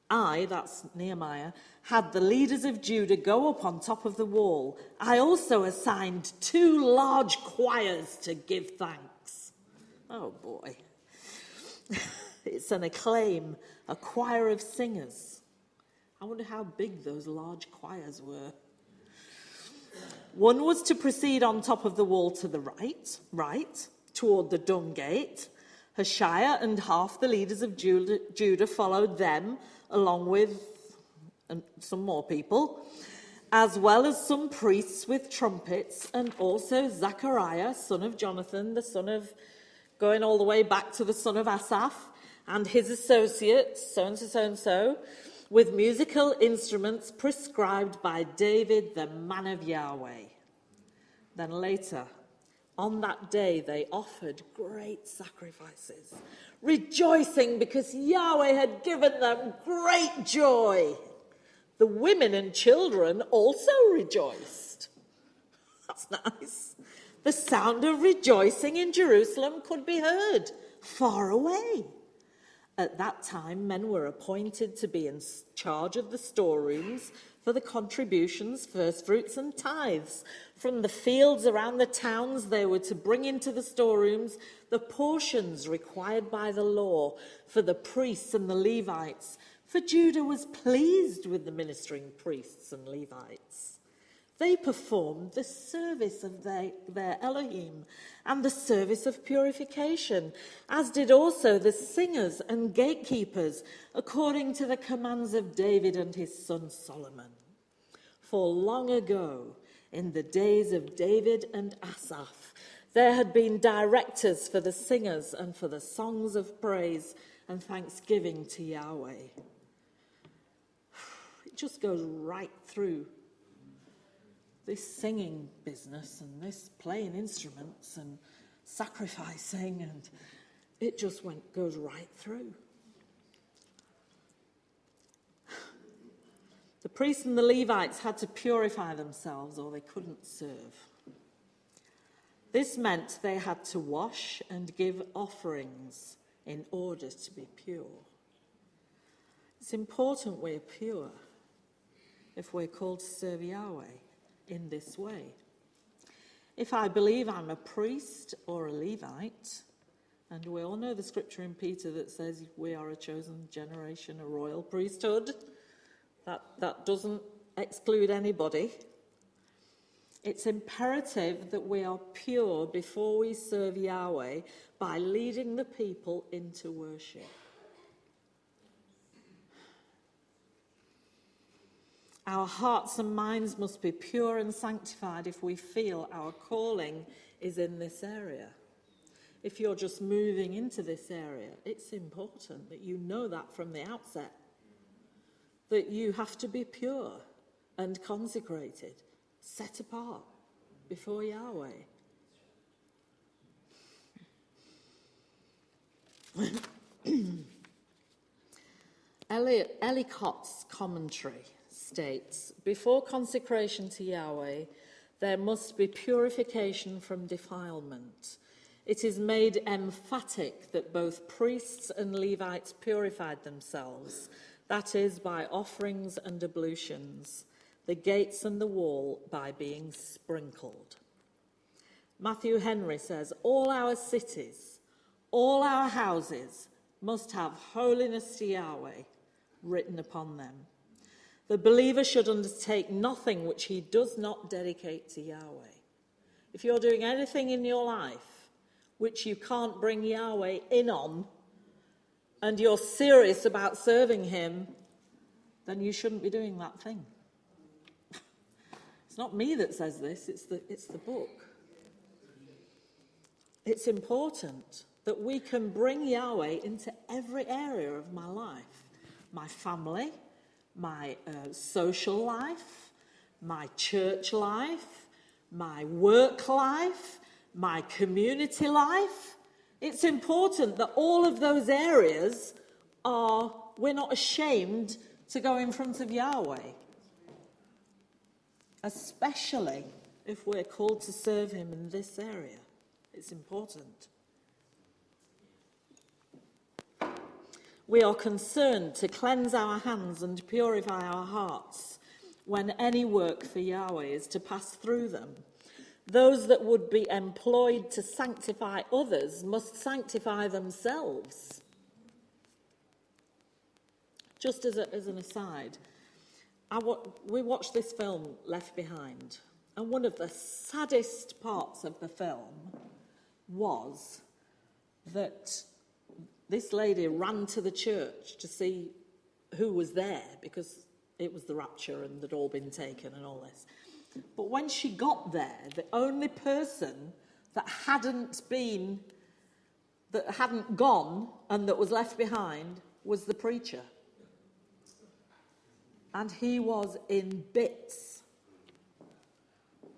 That's Nehemiah, had the leaders of Judah go up on top of the wall. I also assigned 2 large choirs to give thanks. Oh boy. It's an acclaim, a choir of singers. I wonder how big those large choirs were. One was to proceed on top of the wall to the right, toward the dung gate. Hoshiah and half the leaders of Judah followed them, along with some more people, as well as some priests with trumpets, and also Zechariah, son of Jonathan, the son of, going all the way back to the son of Asaph, and his associates, so-and-so, so-and-so, with musical instruments prescribed by David, the man of Yahweh. Then later, on that day, they offered great sacrifices, rejoicing because Yahweh had given them great joy. The women and children also rejoiced. That's nice. The sound of rejoicing in Jerusalem could be heard far away. At that time, men were appointed to be in charge of the storerooms for the contributions, first fruits, and tithes. From the fields around the towns, they were to bring into the storerooms the portions required by the law for the priests and the Levites. For Judah was pleased with the ministering priests and Levites. They performed the service of their Elohim and the service of purification, as did also the singers and gatekeepers, according to the commands of David and his son Solomon. For long ago, in the days of David and Asaph, there had been directors for the singers and for the songs of praise and thanksgiving to Yahweh. It just goes right through this singing business and this playing instruments and sacrificing, and it just goes right through. The priests and the Levites had to purify themselves or they couldn't serve. This meant they had to wash and give offerings in order to be pure. It's important we're pure if we're called to serve Yahweh in this way. If I believe I'm a priest or a Levite, and we all know the scripture in Peter that says we are a chosen generation, a royal priesthood, that doesn't exclude anybody. It's imperative that we are pure before we serve Yahweh by leading the people into worship. Our hearts and minds must be pure and sanctified if we feel our calling is in this area. If you're just moving into this area, it's important that you know that from the outset, that you have to be pure and consecrated, set apart before Yahweh. Ellicott's commentary states, before consecration to Yahweh, there must be purification from defilement. It is made emphatic that both priests and Levites purified themselves, that is, by offerings and ablutions, the gates and the wall by being sprinkled. Matthew Henry says, all our cities, all our houses must have holiness to Yahweh written upon them. The believer should undertake nothing which he does not dedicate to Yahweh. If you're doing anything in your life which you can't bring Yahweh in on, and you're serious about serving him, then you shouldn't be doing that thing. It's not me that says this, it's the book. It's important that we can bring Yahweh into every area of my life. My family, my social life, my church life, my work life, my community life. It's important that all of those areas we're not ashamed to go in front of Yahweh. Especially if we're called to serve him in this area. It's important. We are concerned to cleanse our hands and purify our hearts when any work for Yahweh is to pass through them. Those that would be employed to sanctify others must sanctify themselves. Just as an aside, we watched this film, Left Behind, and one of the saddest parts of the film was that this lady ran to the church to see who was there because it was the rapture and they'd all been taken and all this. But when she got there, the only person that hadn't gone and that was left behind was the preacher. And he was in bits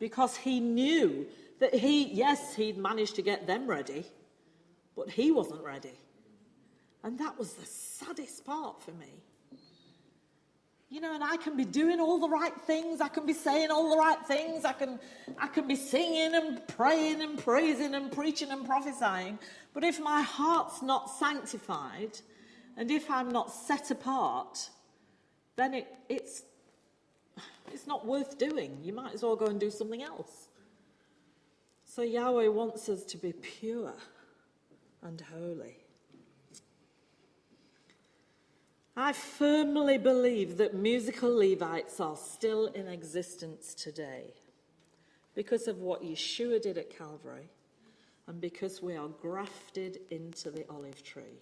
because he knew that he'd managed to get them ready, but he wasn't ready. And that was the saddest part for me. You know, and I can be doing all the right things. I can be saying all the right things. I can be singing and praying and praising and preaching and prophesying. But if my heart's not sanctified, and if I'm not set apart, then it's not worth doing. You might as well go and do something else. So Yahweh wants us to be pure and holy. I firmly believe that musical Levites are still in existence today because of what Yeshua did at Calvary and because we are grafted into the olive tree.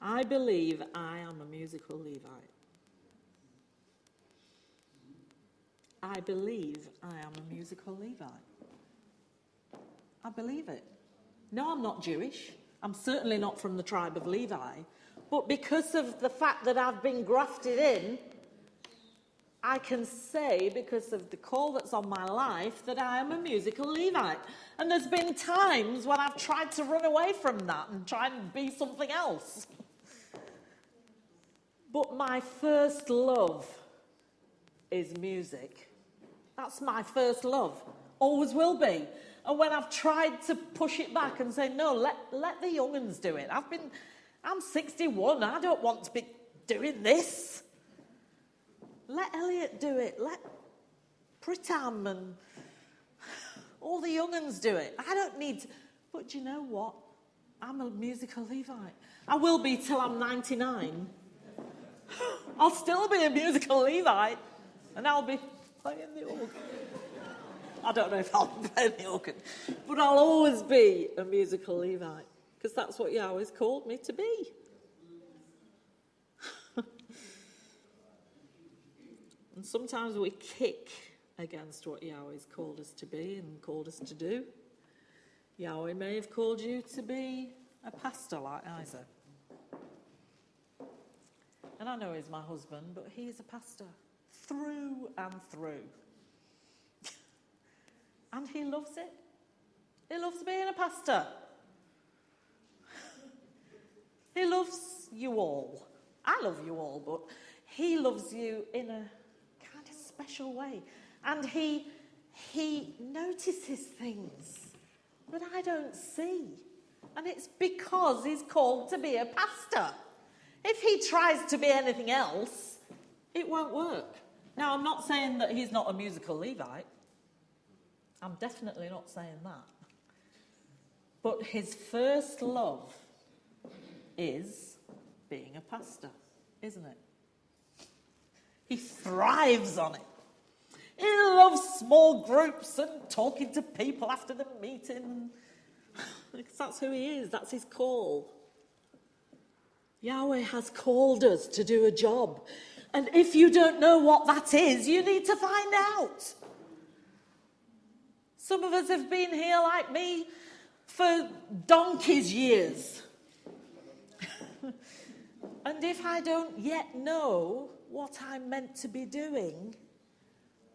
I believe I am a musical Levite. I believe I am a musical Levite. I believe it. No, I'm not Jewish. I'm certainly not from the tribe of Levi. But because of the fact that I've been grafted in, I can say, because of the call that's on my life, that I am a musical Levite. And there's been times when I've tried to run away from that and try and be something else. But my first love is music. That's my first love. Always will be. And when I've tried to push it back and say, no, let the young'uns do it. I'm 61. I don't want to be doing this. Let Elliot do it. Let Pritam and all the young'uns do it. I don't need to. But do you know what? I'm a musical Levite. I will be till I'm 99. I'll still be a musical Levite. And I'll be playing the organ. I don't know if I'll play the organ. But I'll always be a musical Levite. Because that's what Yahweh's called me to be. And sometimes we kick against what Yahweh's called us to be and called us to do. Yahweh may have called you to be a pastor like Isaac. And I know he's my husband, but he's a pastor through and through. And he loves it. He loves being a pastor. He loves you all. I love you all, but he loves you in a kind of special way. And he notices things that I don't see. And it's because he's called to be a pastor. If he tries to be anything else, it won't work. Now, I'm not saying that he's not a musical Levite. I'm definitely not saying that. But his first love is being a pastor, isn't it? He thrives on it. He loves small groups and talking to people after the meeting. Because that's who he is. That's his call. Yahweh has called us to do a job. And if you don't know what that is, you need to find out. Some of us have been here like me for donkey's years. And if I don't yet know what I'm meant to be doing,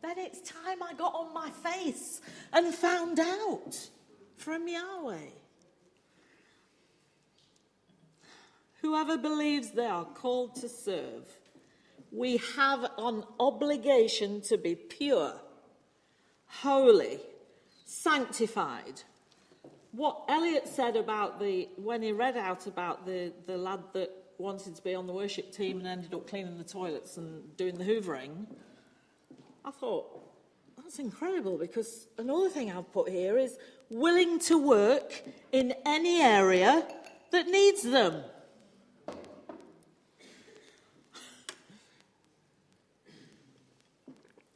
then it's time I got on my face and found out from Yahweh. Whoever believes they are called to serve, we have an obligation to be pure, holy, sanctified. What Elliot said about when he read out about the lad that wanted to be on the worship team and ended up cleaning the toilets and doing the hoovering, I thought, that's incredible, because another thing I've put here is willing to work in any area that needs them.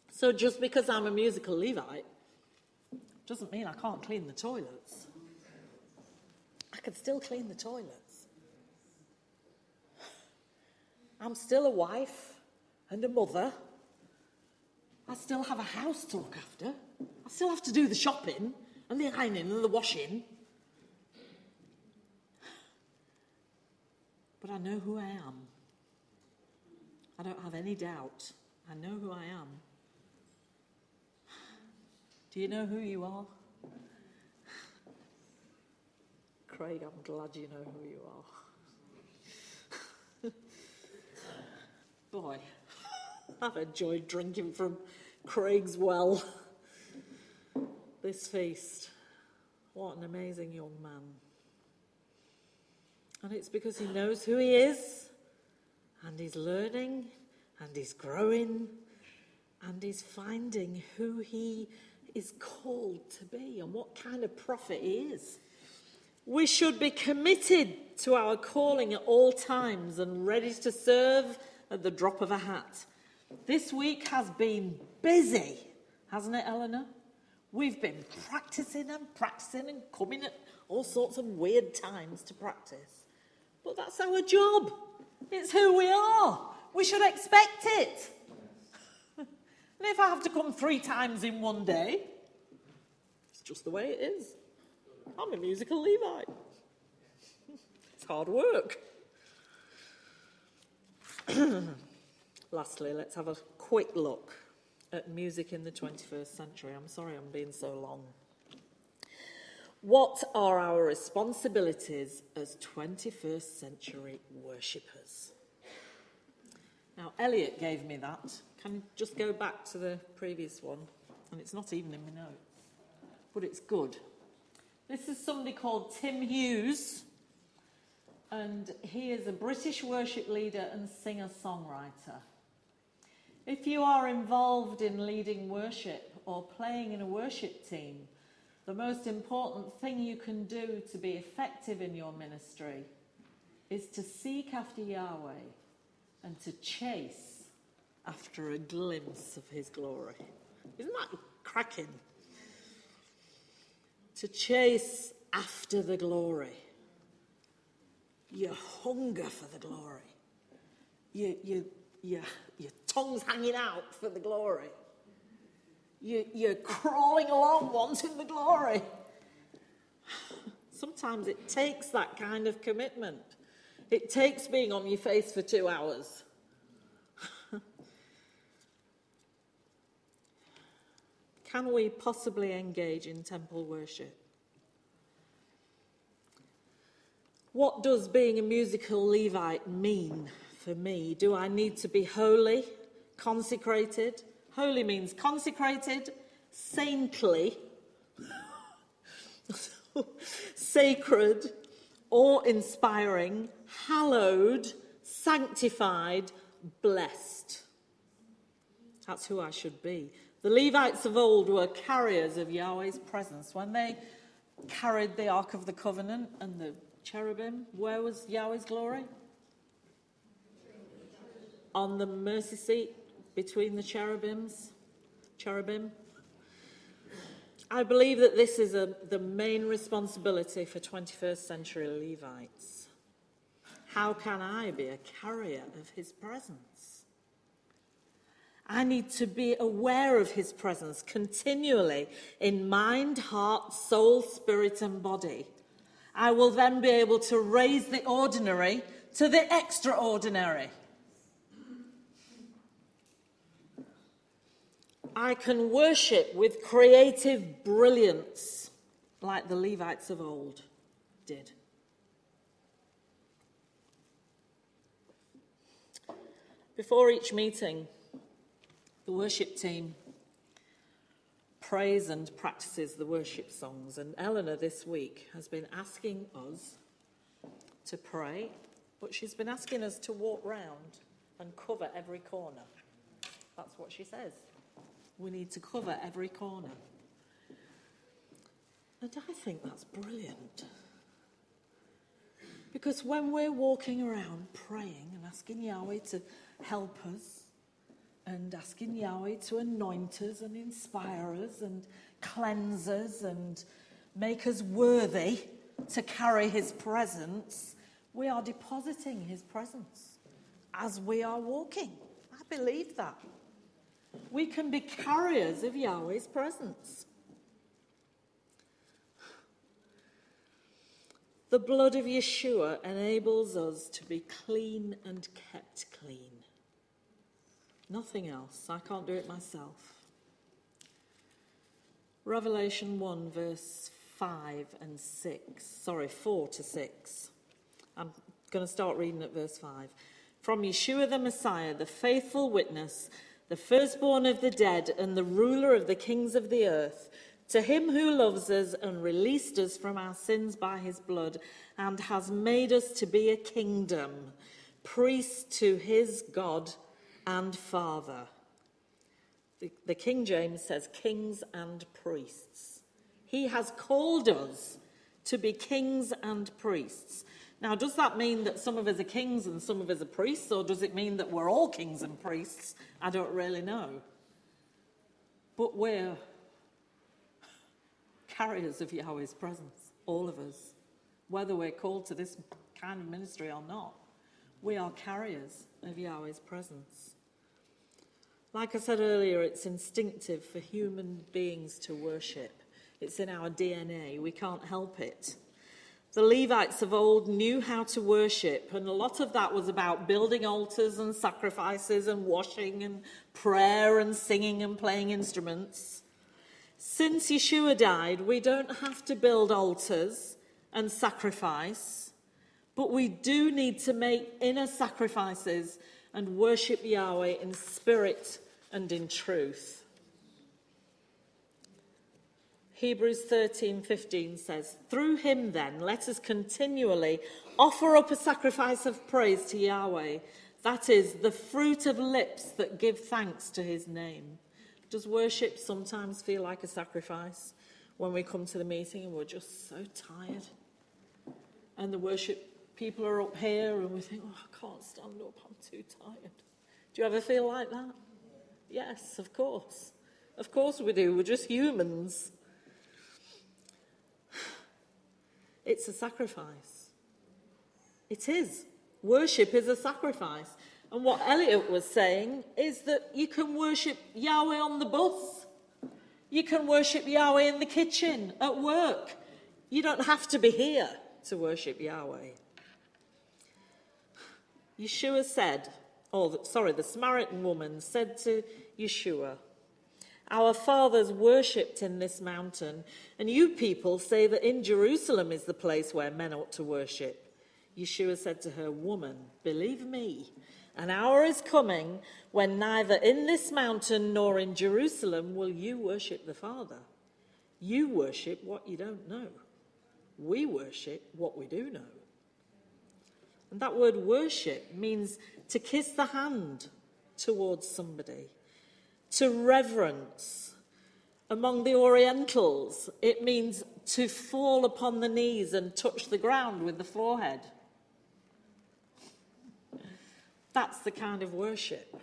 So just because I'm a musical Levite doesn't mean I can't clean the toilets. I can still clean the toilets. I'm still a wife and a mother. I still have a house to look after. I still have to do the shopping and the ironing and the washing. But I know who I am. I don't have any doubt. I know who I am. Do you know who you are? Craig, I'm glad you know who you are. Boy, I've enjoyed drinking from Craig's well this feast. What an amazing young man. And it's because he knows who he is, and he's learning, and he's growing, and he's finding who he is called to be and what kind of prophet he is. We should be committed to our calling at all times and ready to serve at the drop of a hat. This week has been busy, hasn't it, Eleanor? We've been practicing and coming at all sorts of weird times to practice. But that's our job. It's who we are. We should expect it. And if I have to come 3 times in one day, it's just the way it is. I'm a musical Levite. It's hard work. Lastly, let's have a quick look at music in the 21st century. I'm sorry I'm being so long. What are our responsibilities as 21st century worshippers? Now, Elliot gave me that. Can you just go back to the previous one? And it's not even in my notes, but it's good. This is somebody called Tim Hughes, and he is a British worship leader and singer-songwriter. If you are involved in leading worship or playing in a worship team, the most important thing you can do to be effective in your ministry is to seek after Yahweh and to chase after a glimpse of his glory. Isn't that cracking? To chase after the glory. Your hunger for the glory. Your tongue's hanging out for the glory. You're crawling along wanting the glory. Sometimes it takes that kind of commitment. It takes being on your face for 2 hours. Can we possibly engage in temple worship? What does being a musical Levite mean for me? Do I need to be holy, consecrated? Holy means consecrated, saintly, sacred, awe-inspiring, hallowed, sanctified, blessed. That's who I should be. The Levites of old were carriers of Yahweh's presence. When they carried the Ark of the Covenant and the cherubim, where was Yahweh's glory? On the mercy seat between the cherubim. I believe that this is the main responsibility for 21st century Levites. How can I be a carrier of his presence? I need to be aware of his presence continually in mind, heart, soul, spirit, and body. I will then be able to raise the ordinary to the extraordinary. I can worship with creative brilliance like the Levites of old did. Before each meeting, the worship team prays and practices the worship songs. And Eleanor this week has been asking us to pray, but she's been asking us to walk round and cover every corner. That's what she says. We need to cover every corner. And I think that's brilliant. Because when we're walking around praying and asking Yahweh to help us, and asking Yahweh to anoint us and inspire us and cleanse us and make us worthy to carry his presence, we are depositing his presence as we are walking. I believe that. We can be carriers of Yahweh's presence. The blood of Yeshua enables us to be clean and kept clean. Nothing else. I can't do it myself. Revelation 1, verse 4 to 6. I'm going to start reading at verse 5. From Yeshua the Messiah, the faithful witness, the firstborn of the dead and the ruler of the kings of the earth, to him who loves us and released us from our sins by his blood and has made us to be a kingdom, priests to his God and Father. The King James says kings and priests. He has called us to be kings and priests. Now, does that mean that some of us are kings and some of us are priests, or does it mean that we're all kings and priests? I don't really know. But we're carriers of Yahweh's presence, all of us. Whether we're called to this kind of ministry or not, we are carriers of Yahweh's presence. Like I said earlier, it's instinctive for human beings to worship. It's in our DNA. We can't help it. The Levites of old knew how to worship, and a lot of that was about building altars and sacrifices and washing and prayer and singing and playing instruments. Since Yeshua died, we don't have to build altars and sacrifice, but we do need to make inner sacrifices and worship Yahweh in spirit and in truth. Hebrews 13:15 says, "Through him then let us continually offer up a sacrifice of praise to Yahweh, that is, the fruit of lips that give thanks to his name." Does worship sometimes feel like a sacrifice when we come to the meeting and we're just so tired? And the worship people are up here and we think, oh, I can't stand up, I'm too tired. Do you ever feel like that? Yes, of course. Of course we do, we're just humans. It's a sacrifice. It is. Worship is a sacrifice. And what Elliot was saying is that you can worship Yahweh on the bus. You can worship Yahweh in the kitchen, at work. You don't have to be here to worship Yahweh. Yeshua said, the Samaritan woman said to Yeshua, "Our fathers worshipped in this mountain, and you people say that in Jerusalem is the place where men ought to worship." Yeshua said to her, "Woman, believe me, an hour is coming when neither in this mountain nor in Jerusalem will you worship the Father. You worship what you don't know. We worship what we do know." And that word worship means to kiss the hand towards somebody, to reverence. Among the Orientals, it means to fall upon the knees and touch the ground with the forehead. That's the kind of worship.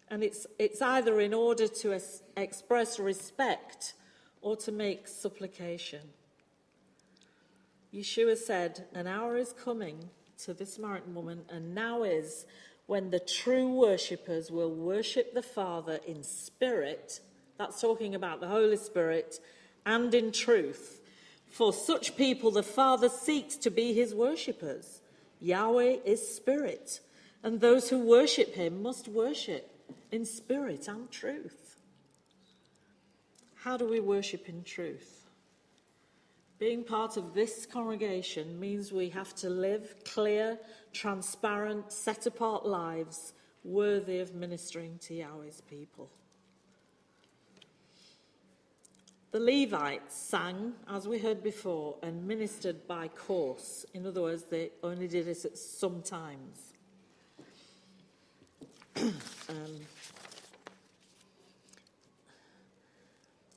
And it's either in order to express respect or to make supplication. Yeshua said, "An hour is coming," to the Samaritan woman, "and now is when the true worshippers will worship the Father in spirit," that's talking about the Holy Spirit, "and in truth. For such people the Father seeks to be his worshippers. Yahweh is spirit, and those who worship him must worship in spirit and truth." How do we worship in truth? Being part of this congregation means we have to live clear, transparent, set-apart lives worthy of ministering to Yahweh's people. The Levites sang, as we heard before, and ministered by course. In other words, they only did it at some times.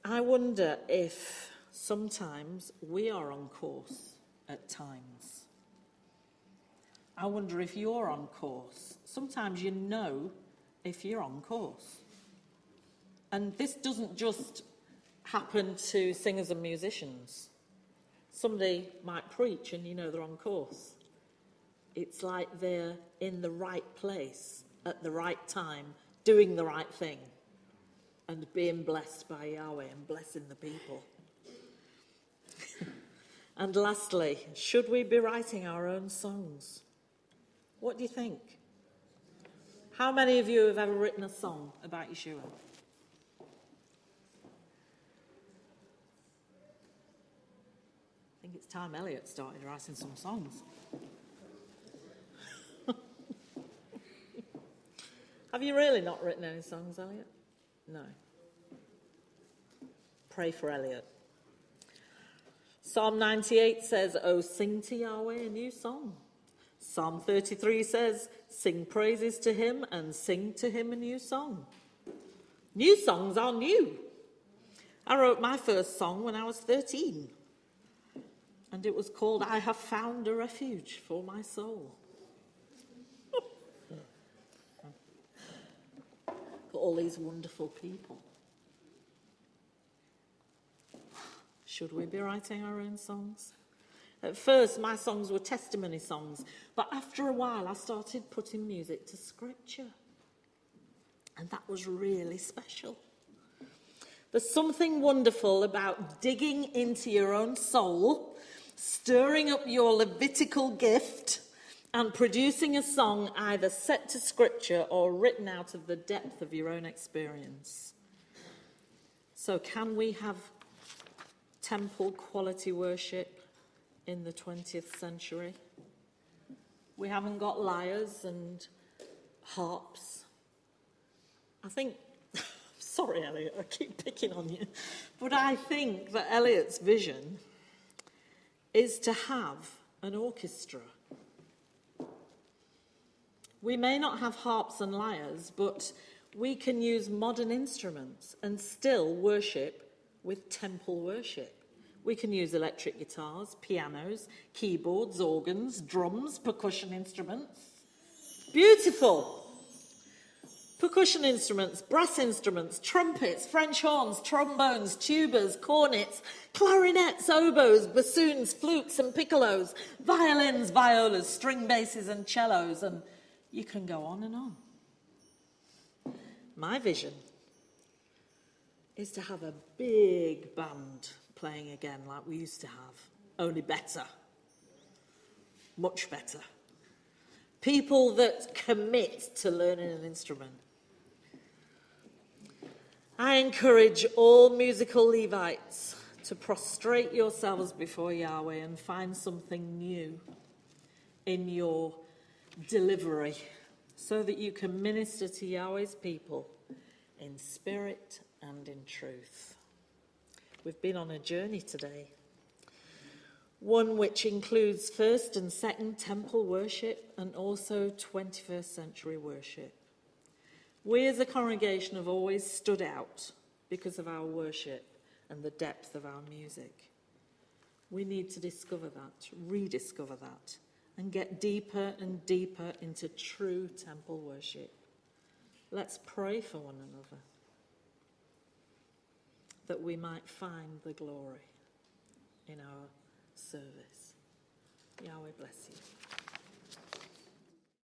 I wonder if sometimes we are on course at times. I wonder if you're on course. Sometimes you know if you're on course. And this doesn't just happen to singers and musicians. Somebody might preach and you know they're on course. It's like they're in the right place at the right time, doing the right thing, and being blessed by Yahweh and blessing the people. And lastly, should we be writing our own songs? What do you think? How many of you have ever written a song about Yeshua? I think it's time Elliot started writing some songs. Have you really not written any songs, Elliot? No. Pray for Elliot. Psalm 98 says, "Oh, sing to Yahweh a new song." Psalm 33 says, "Sing praises to him and sing to him a new song." New songs are new. I wrote my first song when I was 13. And it was called I Have Found a Refuge for My Soul. For all these wonderful people. Should we be writing our own songs? At first, my songs were testimony songs, but after a while, I started putting music to scripture. And that was really special. There's something wonderful about digging into your own soul, stirring up your Levitical gift, and producing a song either set to scripture or written out of the depth of your own experience. So can we have temple quality worship in the 20th century? We haven't got lyres and harps. I think, sorry Elliot, I keep picking on you, but I think that Elliot's vision is to have an orchestra. We may not have harps and lyres, but we can use modern instruments and still worship with temple worship. We can use electric guitars, pianos, keyboards, organs, drums, percussion instruments. Beautiful! Percussion instruments, brass instruments, trumpets, French horns, trombones, tubas, cornets, clarinets, oboes, bassoons, flutes and piccolos, violins, violas, string basses and cellos, and you can go on and on. My vision is to have a big band playing again like we used to have, only better, much better. People that commit to learning an instrument. I encourage all musical Levites to prostrate yourselves before Yahweh and find something new in your delivery so that you can minister to Yahweh's people in spirit and in truth. We've been on a journey today, one which includes first and second temple worship and also 21st century worship. We as a congregation have always stood out because of our worship and the depth of our music. We need to discover that, rediscover that, and get deeper and deeper into true temple worship. Let's pray for one another, that we might find the glory in our service. Yahweh bless you.